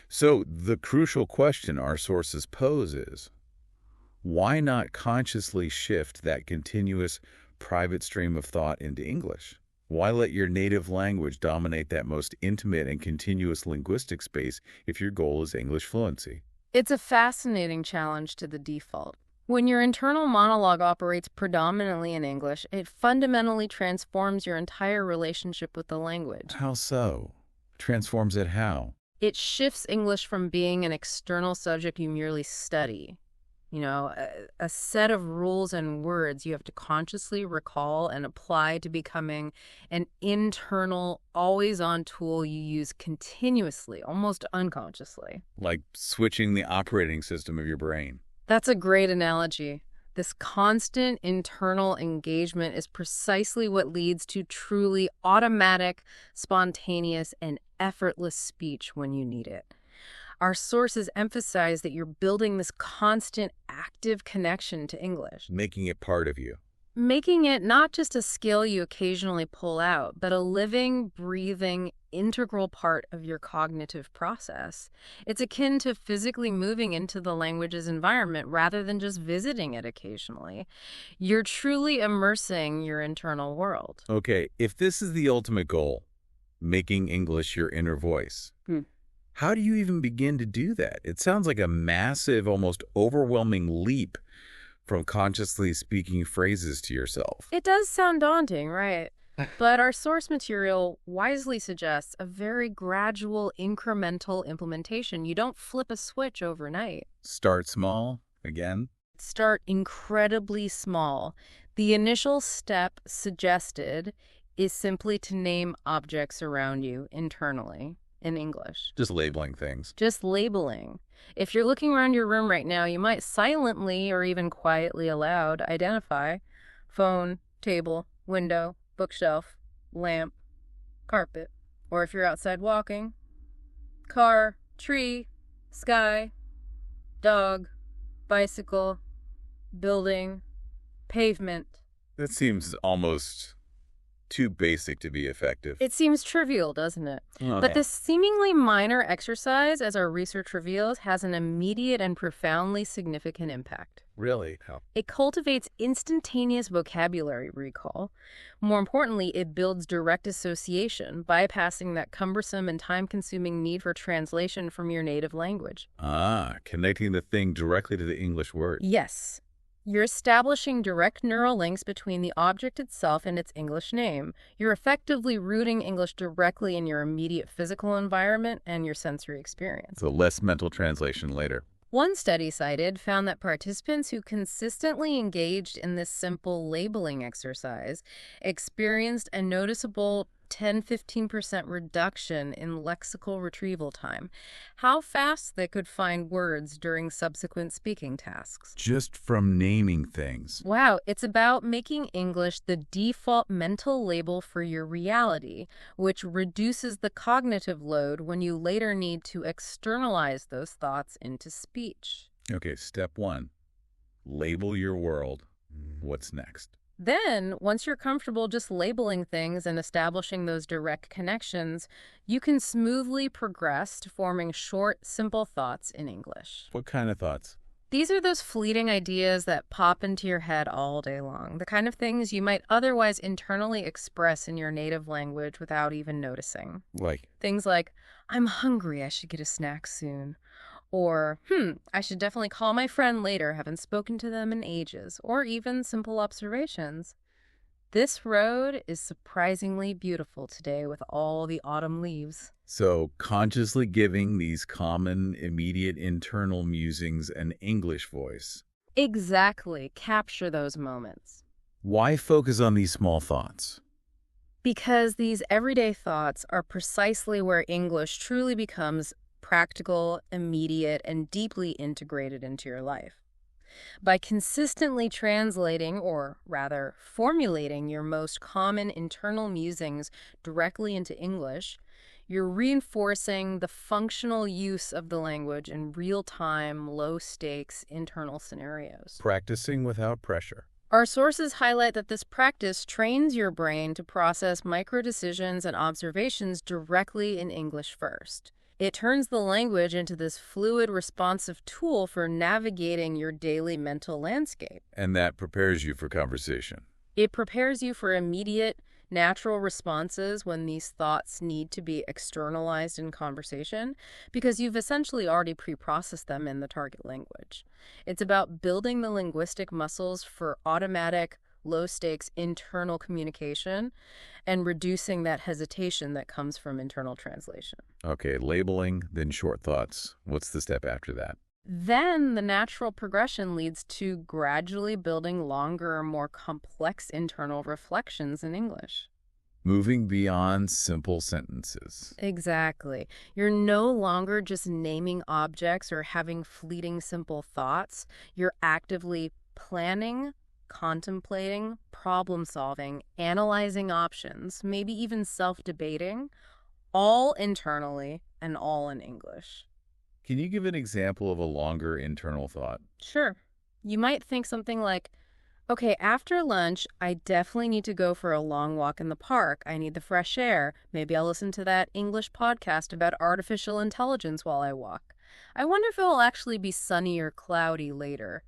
So the crucial question our sources pose is, why not consciously shift that continuous private stream of thought into English? Why let your native language dominate that most intimate and continuous linguistic space if your goal is English fluency? It's a fascinating challenge to the default. When your internal monologue operates predominantly in English, it fundamentally transforms your entire relationship with the language. How so? Transforms it how? It shifts English from being an external subject you merely study, a set of rules and words you have to consciously recall and apply, to becoming an internal, always-on tool you use continuously, almost unconsciously. Like switching the operating system of your brain. That's a great analogy. This constant internal engagement is precisely what leads to truly automatic, spontaneous, and effortless speech when you need it. Our sources emphasize that you're building this constant, active connection to English. Making it part of you. Making it not just a skill you occasionally pull out, but a living, breathing, integral part of your cognitive process. It's akin to physically moving into the language's environment rather than just visiting it occasionally. You're truly immersing your internal world. Okay, if this is the ultimate goal, making English your inner voice, how do you even begin to do that? It sounds like a massive, almost overwhelming leap from consciously speaking phrases to yourself. It does sound daunting, right? But our source material wisely suggests a very gradual, incremental implementation. You don't flip a switch overnight. Start small, again. Start incredibly small. The initial step suggested is simply to name objects around you internally in English. Just labeling things. Just labeling. If you're looking around your room right now, you might silently or even quietly aloud identify phone, table, window, bookshelf, lamp, carpet. Or if you're outside walking, car, tree, sky, dog, bicycle, building, pavement. That seems almost too basic to be effective. It seems trivial, doesn't it? But Okay. this seemingly minor exercise, as our research reveals, has an immediate and profoundly significant impact. Really? How? It cultivates instantaneous vocabulary recall. More importantly, it builds direct association, bypassing that cumbersome and time-consuming need for translation from your native language. Ah, connecting the thing directly to the English word. Yes. You're establishing direct neural links between the object itself and its English name. You're effectively rooting English directly in your immediate physical environment and your sensory experience. So less mental translation later. One study cited found that participants who consistently engaged in this simple labeling exercise experienced a noticeable 10–15% reduction in lexical retrieval time, how fast they could find words during subsequent speaking tasks. Just from naming things. Wow, it's about making English the default mental label for your reality, which reduces the cognitive load when you later need to externalize those thoughts into speech. Okay, step one, label your world. What's next? Then, once you're comfortable just labeling things and establishing those direct connections, you can smoothly progress to forming short, simple thoughts in English. What kind of thoughts? These are those fleeting ideas that pop into your head all day long, the kind of things you might otherwise internally express in your native language without even noticing. Like, Things like, I'm hungry, I should get a snack soon. Or, I should definitely call my friend later, haven't spoken to them in ages. Or even simple observations. This road is surprisingly beautiful today with all the autumn leaves. so consciously giving these common, immediate internal musings an English voice. Exactly. Capture those moments. Why focus on these small thoughts? Because these everyday thoughts are precisely where English truly becomes practical, immediate, and deeply integrated into your life. By consistently translating, or rather formulating, your most common internal musings directly into English, you're reinforcing the functional use of the language in real-time, low-stakes internal scenarios. Practicing without pressure. Our sources highlight that this practice trains your brain to process micro-decisions and observations directly in English first. It turns the language into this fluid, responsive tool for navigating your daily mental landscape. And that prepares you for conversation. It prepares you for immediate, natural responses when these thoughts need to be externalized in conversation, because you've essentially already pre-processed them in the target language. It's about building the linguistic muscles for automatic, low-stakes internal communication and reducing that hesitation that comes from internal translation. Okay, labeling, then short thoughts. What's the step after that? Then the natural progression leads to gradually building longer, more complex internal reflections in English. Moving beyond simple sentences. Exactly. You're no longer just naming objects or having fleeting simple thoughts. You're actively planning, contemplating, problem-solving, analyzing options, maybe even self-debating, all internally and all in English. Can you give an example of a longer internal thought? Sure. You might think something like, okay, after lunch, I definitely need to go for a long walk in the park. I need the fresh air. Maybe I'll listen to that English podcast about artificial intelligence while I walk. I wonder if it'll actually be sunny or cloudy later.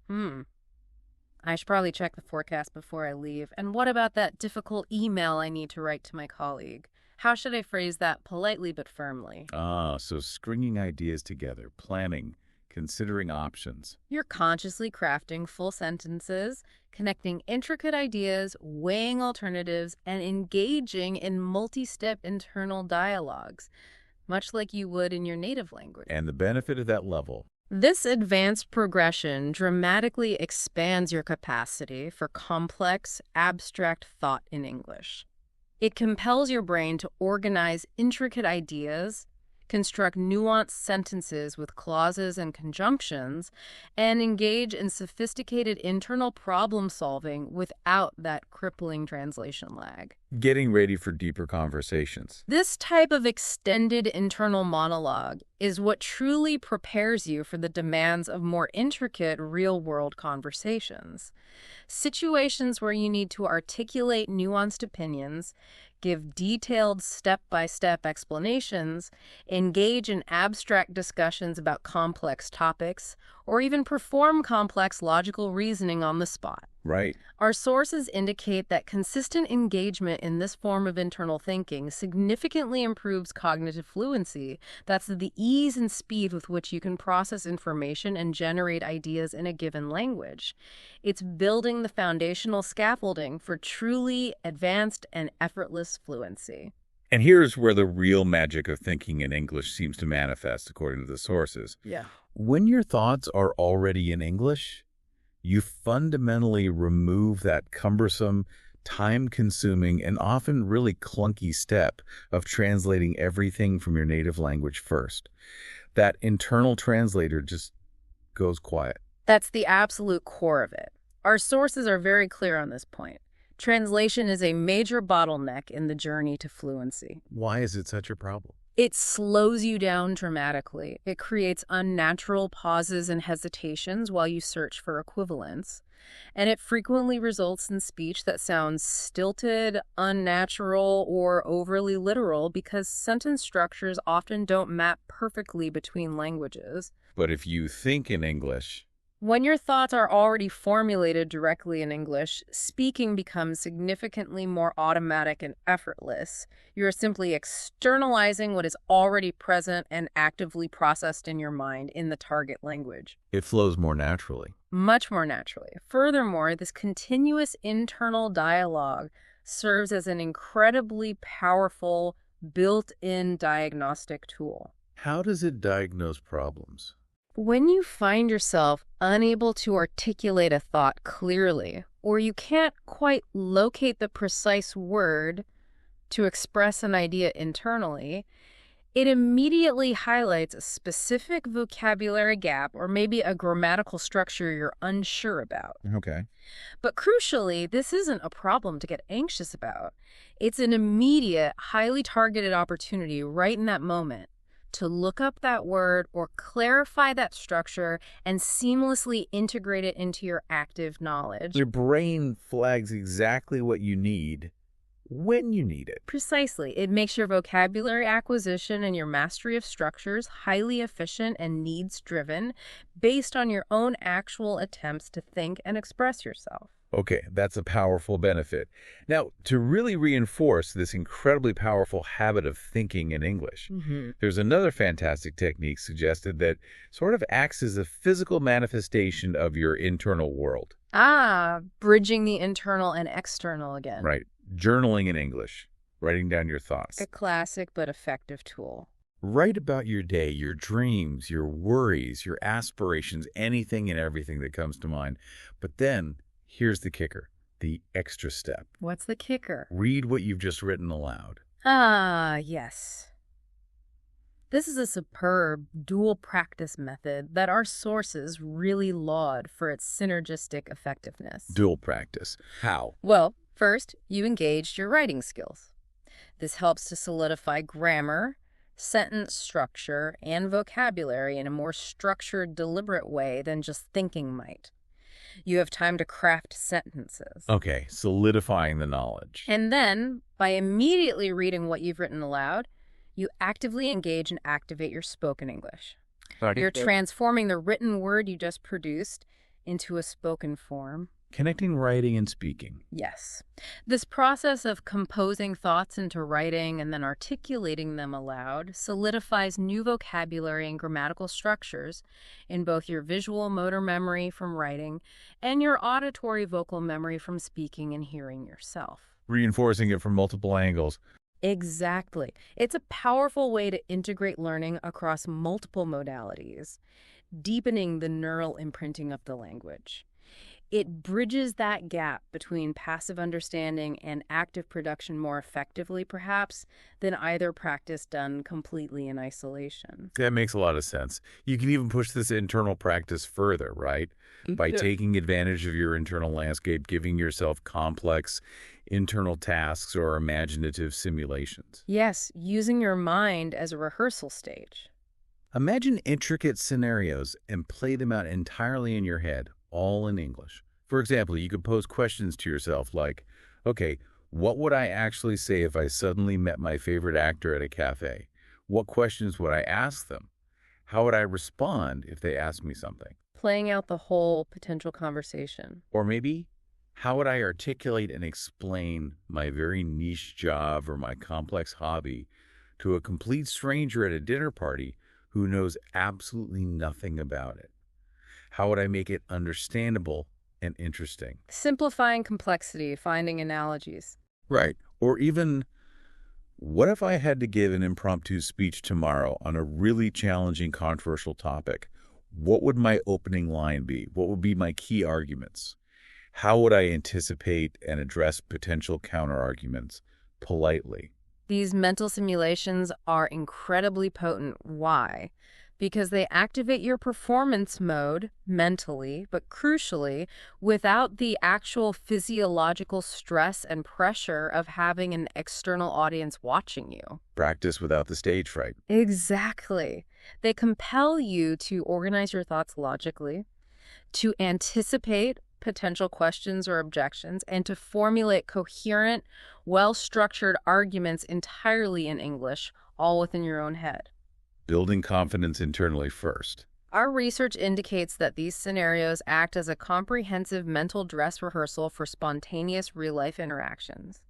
I should probably check the forecast before I leave. And what about that difficult email I need to write to my colleague? How should I phrase that politely but firmly? Ah, so stringing ideas together, planning, considering options. You're consciously crafting full sentences, connecting intricate ideas, weighing alternatives, and engaging in multi-step internal dialogues, much like you would in your native language. And the benefit of that level. This advanced progression dramatically expands your capacity for complex, abstract thought in English. It compels your brain to organize intricate ideas, construct nuanced sentences with clauses and conjunctions, and engage in sophisticated internal problem solving without that crippling translation lag. Getting ready for deeper conversations. This type of extended internal monologue is what truly prepares you for the demands of more intricate real-world conversations. Situations where you need to articulate nuanced opinions, give detailed step-by-step explanations, engage in abstract discussions about complex topics, or even perform complex logical reasoning on the spot. Right. Our sources indicate that consistent engagement in this form of internal thinking significantly improves cognitive fluency. That's the ease and speed with which you can process information and generate ideas in a given language. It's building the foundational scaffolding for truly advanced and effortless fluency. And here's where the real magic of thinking in English seems to manifest, according to the sources. Yeah. When your thoughts are already in English, you fundamentally remove that cumbersome, time-consuming, and often really clunky step of translating everything from your native language first. That internal translator just goes quiet. That's the absolute core of it. Our sources are very clear on this point. Translation is a major bottleneck in the journey to fluency. Why is it such a problem? It slows you down dramatically. It creates unnatural pauses and hesitations while you search for equivalents. And it frequently results in speech that sounds stilted, unnatural, or overly literal because sentence structures often don't map perfectly between languages. But if you think in English, When your thoughts are already formulated directly in English, speaking becomes significantly more automatic and effortless. You're simply externalizing what is already present and actively processed in your mind in the target language. it flows more naturally. Much more naturally. Furthermore, this continuous internal dialogue serves as an incredibly powerful, built-in diagnostic tool. How does it diagnose problems? When you find yourself unable to articulate a thought clearly, or you can't quite locate the precise word to express an idea internally, it immediately highlights a specific vocabulary gap or maybe a grammatical structure you're unsure about. Okay. But crucially, this isn't a problem to get anxious about. It's an immediate, highly targeted opportunity right in that moment to look up that word or clarify that structure and seamlessly integrate it into your active knowledge. Your brain flags exactly what you need when you need it. Precisely. It makes your vocabulary acquisition and your mastery of structures highly efficient and needs-driven based on your own actual attempts to think and express yourself. Okay, that's a powerful benefit. Now, to really reinforce this incredibly powerful habit of thinking in English, there's another fantastic technique suggested that sort of acts as a physical manifestation of your internal world. Bridging the internal and external again. Right. Journaling in English, writing down your thoughts. A classic but effective tool. Write about your day, your dreams, your worries, your aspirations, anything and everything that comes to mind. But then, here's the kicker, the extra step. What's the kicker? Read what you've just written aloud. Yes. This is a superb dual practice method that our sources really laud for its synergistic effectiveness. Dual practice. How? Well, first, you engaged your writing skills. This helps to solidify grammar, sentence structure, and vocabulary in a more structured, deliberate way than just thinking might. You have time to craft sentences. Okay, solidifying the knowledge. And then, by immediately reading what you've written aloud, you actively engage and activate your spoken English. You're transforming the written word you just produced into a spoken form. Connecting writing and speaking. Yes. This process of composing thoughts into writing and then articulating them aloud solidifies new vocabulary and grammatical structures in both your visual motor memory from writing and your auditory vocal memory from speaking and hearing yourself. Reinforcing it from multiple angles. Exactly. It's a powerful way to integrate learning across multiple modalities, deepening the neural imprinting of the language. It bridges that gap between passive understanding and active production more effectively, perhaps, than either practice done completely in isolation. That makes a lot of sense. You can even push this internal practice further, right? By Yeah. taking advantage of your internal landscape, giving yourself complex internal tasks or imaginative simulations. Yes, using your mind as a rehearsal stage. Imagine intricate scenarios and play them out entirely in your head, all in English. For example, you could pose questions to yourself like, okay, what would I actually say if I suddenly met my favorite actor at a cafe? What questions would I ask them? How would I respond if they asked me something? Playing out the whole potential conversation. Or maybe, how would I articulate and explain my very niche job or my complex hobby to a complete stranger at a dinner party who knows absolutely nothing about it? How would I make it understandable and interesting? Simplifying complexity, finding analogies. Right. Or even, what if I had to give an impromptu speech tomorrow on a really challenging, controversial topic? What would my opening line be? What would be my key arguments? How would I anticipate and address potential counterarguments politely? These mental simulations are incredibly potent. Why? Because they activate your performance mode mentally, but crucially, without the actual physiological stress and pressure of having an external audience watching you. Practice without the stage fright. Exactly. They compel you to organize your thoughts logically, to anticipate potential questions or objections, and to formulate coherent, well-structured arguments entirely in English, all within your own head. Building confidence internally first. Our research indicates that these scenarios act as a comprehensive mental dress rehearsal for spontaneous real-life interactions.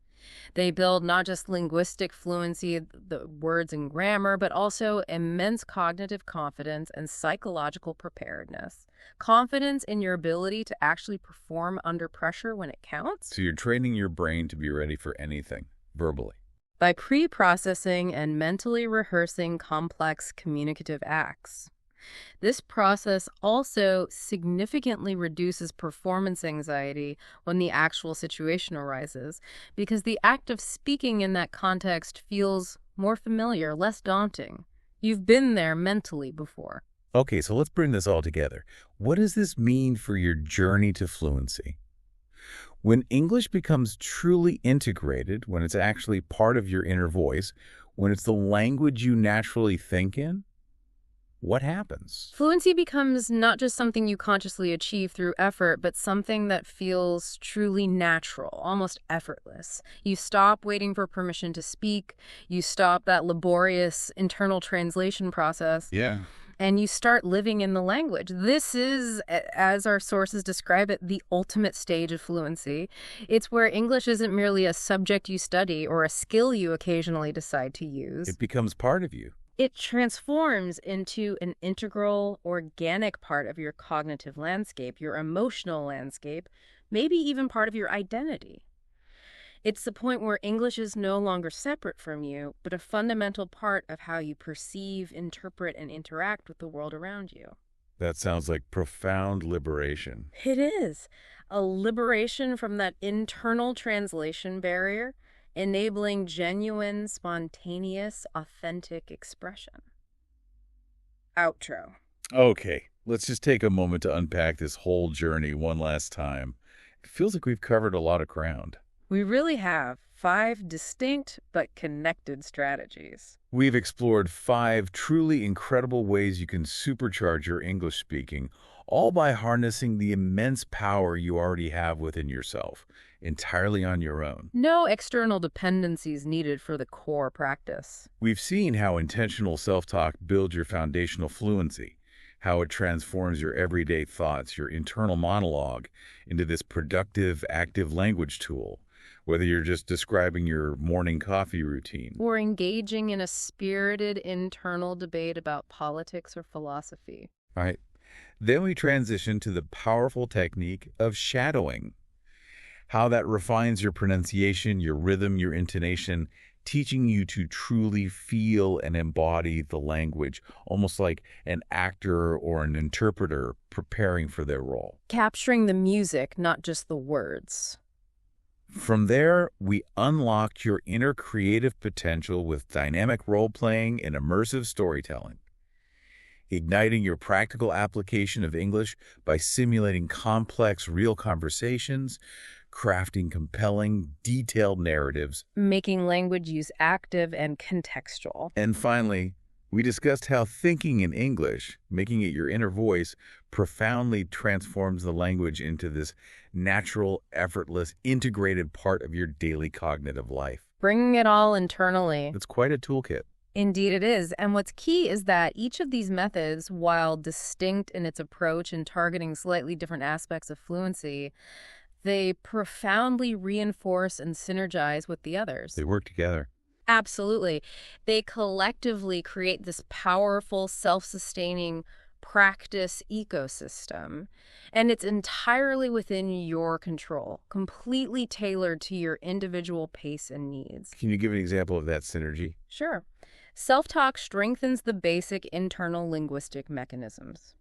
They build not just linguistic fluency, the words and grammar, but also immense cognitive confidence and psychological preparedness. Confidence in your ability to actually perform under pressure when it counts. So you're training your brain to be ready for anything, verbally. By pre-processing and mentally rehearsing complex communicative acts. This process also significantly reduces performance anxiety when the actual situation arises, because the act of speaking in that context feels more familiar, less daunting. You've been there mentally before. Okay, so let's bring this all together. What does this mean for your journey to fluency? When English becomes truly integrated, when it's actually part of your inner voice, when it's the language you naturally think in, what happens? Fluency becomes not just something you consciously achieve through effort, but something that feels truly natural, almost effortless. You stop waiting for permission to speak. You stop that laborious internal translation process. Yeah. And you start living in the language. This is, as our sources describe it, the ultimate stage of fluency. It's where English isn't merely a subject you study or a skill you occasionally decide to use. It becomes part of you. It transforms into an integral, organic part of your cognitive landscape, your emotional landscape, maybe even part of your identity. It's the point where English is no longer separate from you, but a fundamental part of how you perceive, interpret, and interact with the world around you. That sounds like profound liberation. It is a liberation from that internal translation barrier, enabling genuine, spontaneous, authentic expression. Outro. Okay, let's just take a moment to unpack this whole journey one last time. It feels like we've covered a lot of ground. We really have 5 distinct but connected strategies. We've explored 5 truly incredible ways you can supercharge your English speaking, all by harnessing the immense power you already have within yourself, entirely on your own. No external dependencies needed for the core practice. We've seen how intentional self-talk builds your foundational fluency, how it transforms your everyday thoughts, your internal monologue, into this productive, active language tool, whether you're just describing your morning coffee routine. Or engaging in a spirited internal debate about politics or philosophy. Right. Then we transition to the powerful technique of shadowing, how that refines your pronunciation, your rhythm, your intonation, teaching you to truly feel and embody the language, almost like an actor or an interpreter preparing for their role. Capturing the music, not just the words. From there, we unlocked your inner creative potential with dynamic role-playing and immersive storytelling, igniting your practical application of English by simulating complex, real conversations, crafting compelling, detailed narratives. Making language use active and contextual. And finally, we discussed how thinking in English, making it your inner voice, profoundly transforms the language into this natural, effortless, integrated part of your daily cognitive life. Bringing it all internally. It's quite a toolkit. Indeed it is. And what's key is that each of these methods, while distinct in its approach and targeting slightly different aspects of fluency, they profoundly reinforce and synergize with the others. They work together. Absolutely. They collectively create this powerful, self-sustaining practice ecosystem. And it's entirely within your control, completely tailored to your individual pace and needs. Can you give an example of that synergy? Sure. Self-talk strengthens the basic internal linguistic mechanisms.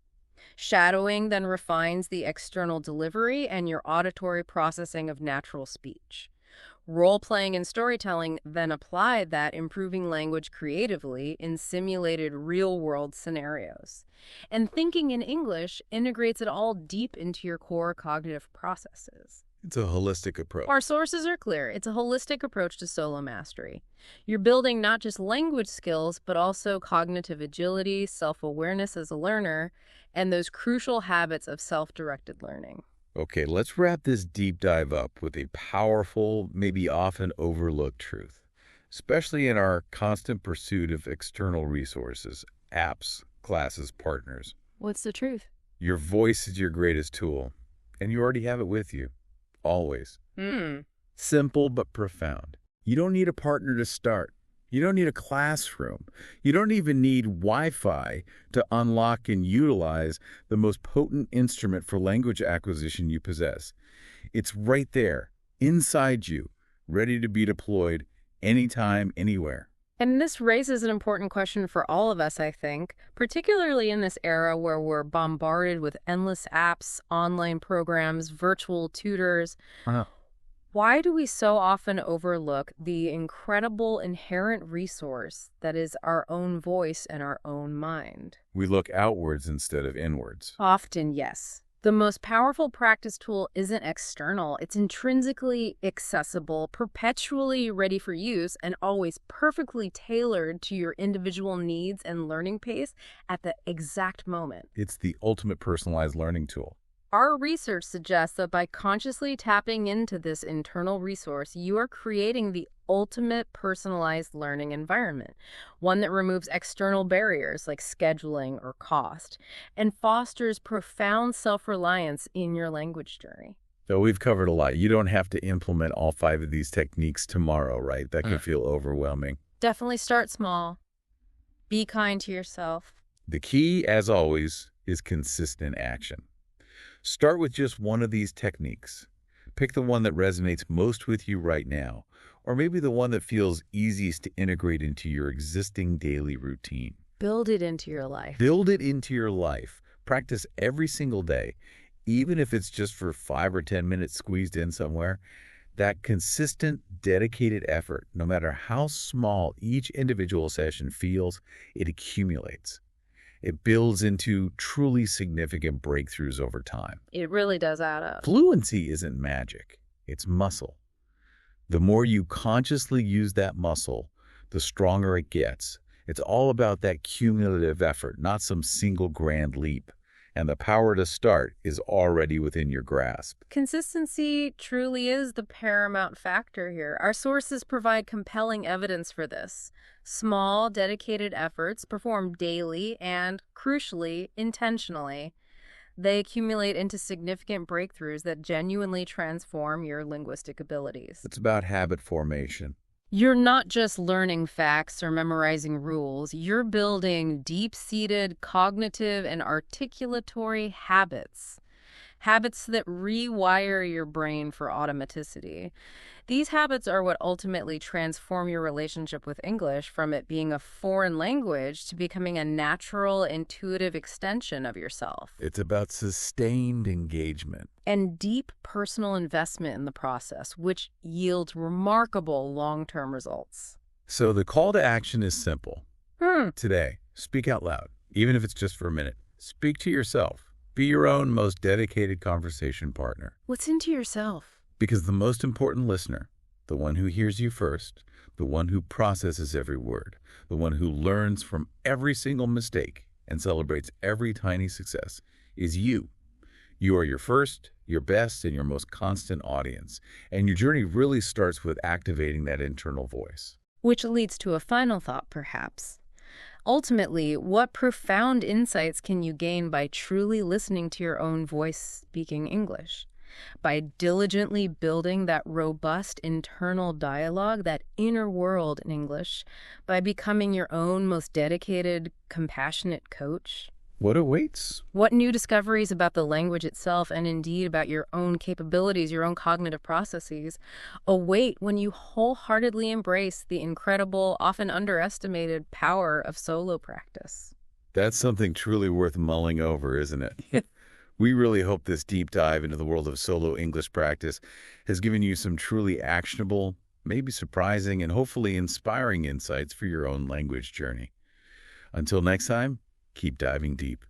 Shadowing then refines the external delivery and your auditory processing of natural speech. Role-playing and storytelling then apply that, improving language creatively in simulated real-world scenarios. And thinking in English integrates it all deep into your core cognitive processes. It's a holistic approach. Our sources are clear. It's a holistic approach to solo mastery. You're building not just language skills, but also cognitive agility, self-awareness as a learner, and those crucial habits of self-directed learning. Okay, let's wrap this deep dive up with a powerful, maybe often overlooked truth, especially in our constant pursuit of external resources, apps, classes, partners. What's the truth? Your voice is your greatest tool, and you already have it with you. Always. Simple but profound. You don't need a partner to start. You don't need a classroom. You don't even need Wi-Fi to unlock and utilize the most potent instrument for language acquisition you possess. It's right there, inside you, ready to be deployed anytime, anywhere. And this raises an important question for all of us, I think, particularly in this era where we're bombarded with endless apps, online programs, virtual tutors. Why do we so often overlook the incredible inherent resource that is our own voice and our own mind? We look outwards instead of inwards. Often, yes. The most powerful practice tool isn't external. It's intrinsically accessible, perpetually ready for use, and always perfectly tailored to your individual needs and learning pace at the exact moment. It's the ultimate personalized learning tool. Our research suggests that by consciously tapping into this internal resource, you are creating the ultimate personalized learning environment, one that removes external barriers like scheduling or cost, and fosters profound self-reliance in your language journey. So we've covered a lot. You don't have to implement all 5 of these techniques tomorrow, right? That can feel overwhelming. Definitely start small. Be kind to yourself. The key, as always, is consistent action. Start with just one of these techniques. Pick the one that resonates most with you right now, or maybe the one that feels easiest to integrate into your existing daily routine. Build it into your life. Build it into your life. Practice every single day, even if it's just for 5 or 10 minutes squeezed in somewhere. That consistent, dedicated effort, no matter how small each individual session feels, it accumulates. It builds into truly significant breakthroughs over time. It really does add up. Fluency isn't magic. It's muscle. The more you consciously use that muscle, the stronger it gets. It's all about that cumulative effort, not some single grand leap. And the power to start is already within your grasp. Consistency truly is the paramount factor here. Our sources provide compelling evidence for this. Small, dedicated efforts performed daily and, crucially, intentionally. They accumulate into significant breakthroughs that genuinely transform your linguistic abilities. It's about habit formation. You're not just learning facts or memorizing rules. You're building deep-seated cognitive and articulatory habits. habits that rewire your brain for automaticity. These habits are what ultimately transform your relationship with English from it being a foreign language to becoming a natural, intuitive extension of yourself. It's about sustained engagement. And deep personal investment in the process, which yields remarkable long-term results. So the call to action is simple. Hmm. Today, speak out loud, even if it's just for a minute. Speak to yourself. Be your own most dedicated conversation partner. Listen to yourself. Because the most important listener, the one who hears you first, the one who processes every word, the one who learns from every single mistake and celebrates every tiny success, is you. You are your first, your best, and your most constant audience. And your journey really starts with activating that internal voice. Which leads to a final thought, perhaps. Ultimately, what profound insights can you gain by truly listening to your own voice speaking English? By diligently building that robust internal dialogue, that inner world in English, by becoming your own most dedicated, compassionate coach? What awaits? What new discoveries about the language itself and indeed about your own capabilities, your own cognitive processes, await when you wholeheartedly embrace the incredible, often underestimated power of solo practice? That's something truly worth mulling over, isn't it? We really hope this deep dive into the world of solo English practice has given you some truly actionable, maybe surprising, and hopefully inspiring insights for your own language journey. Until next time, keep diving deep.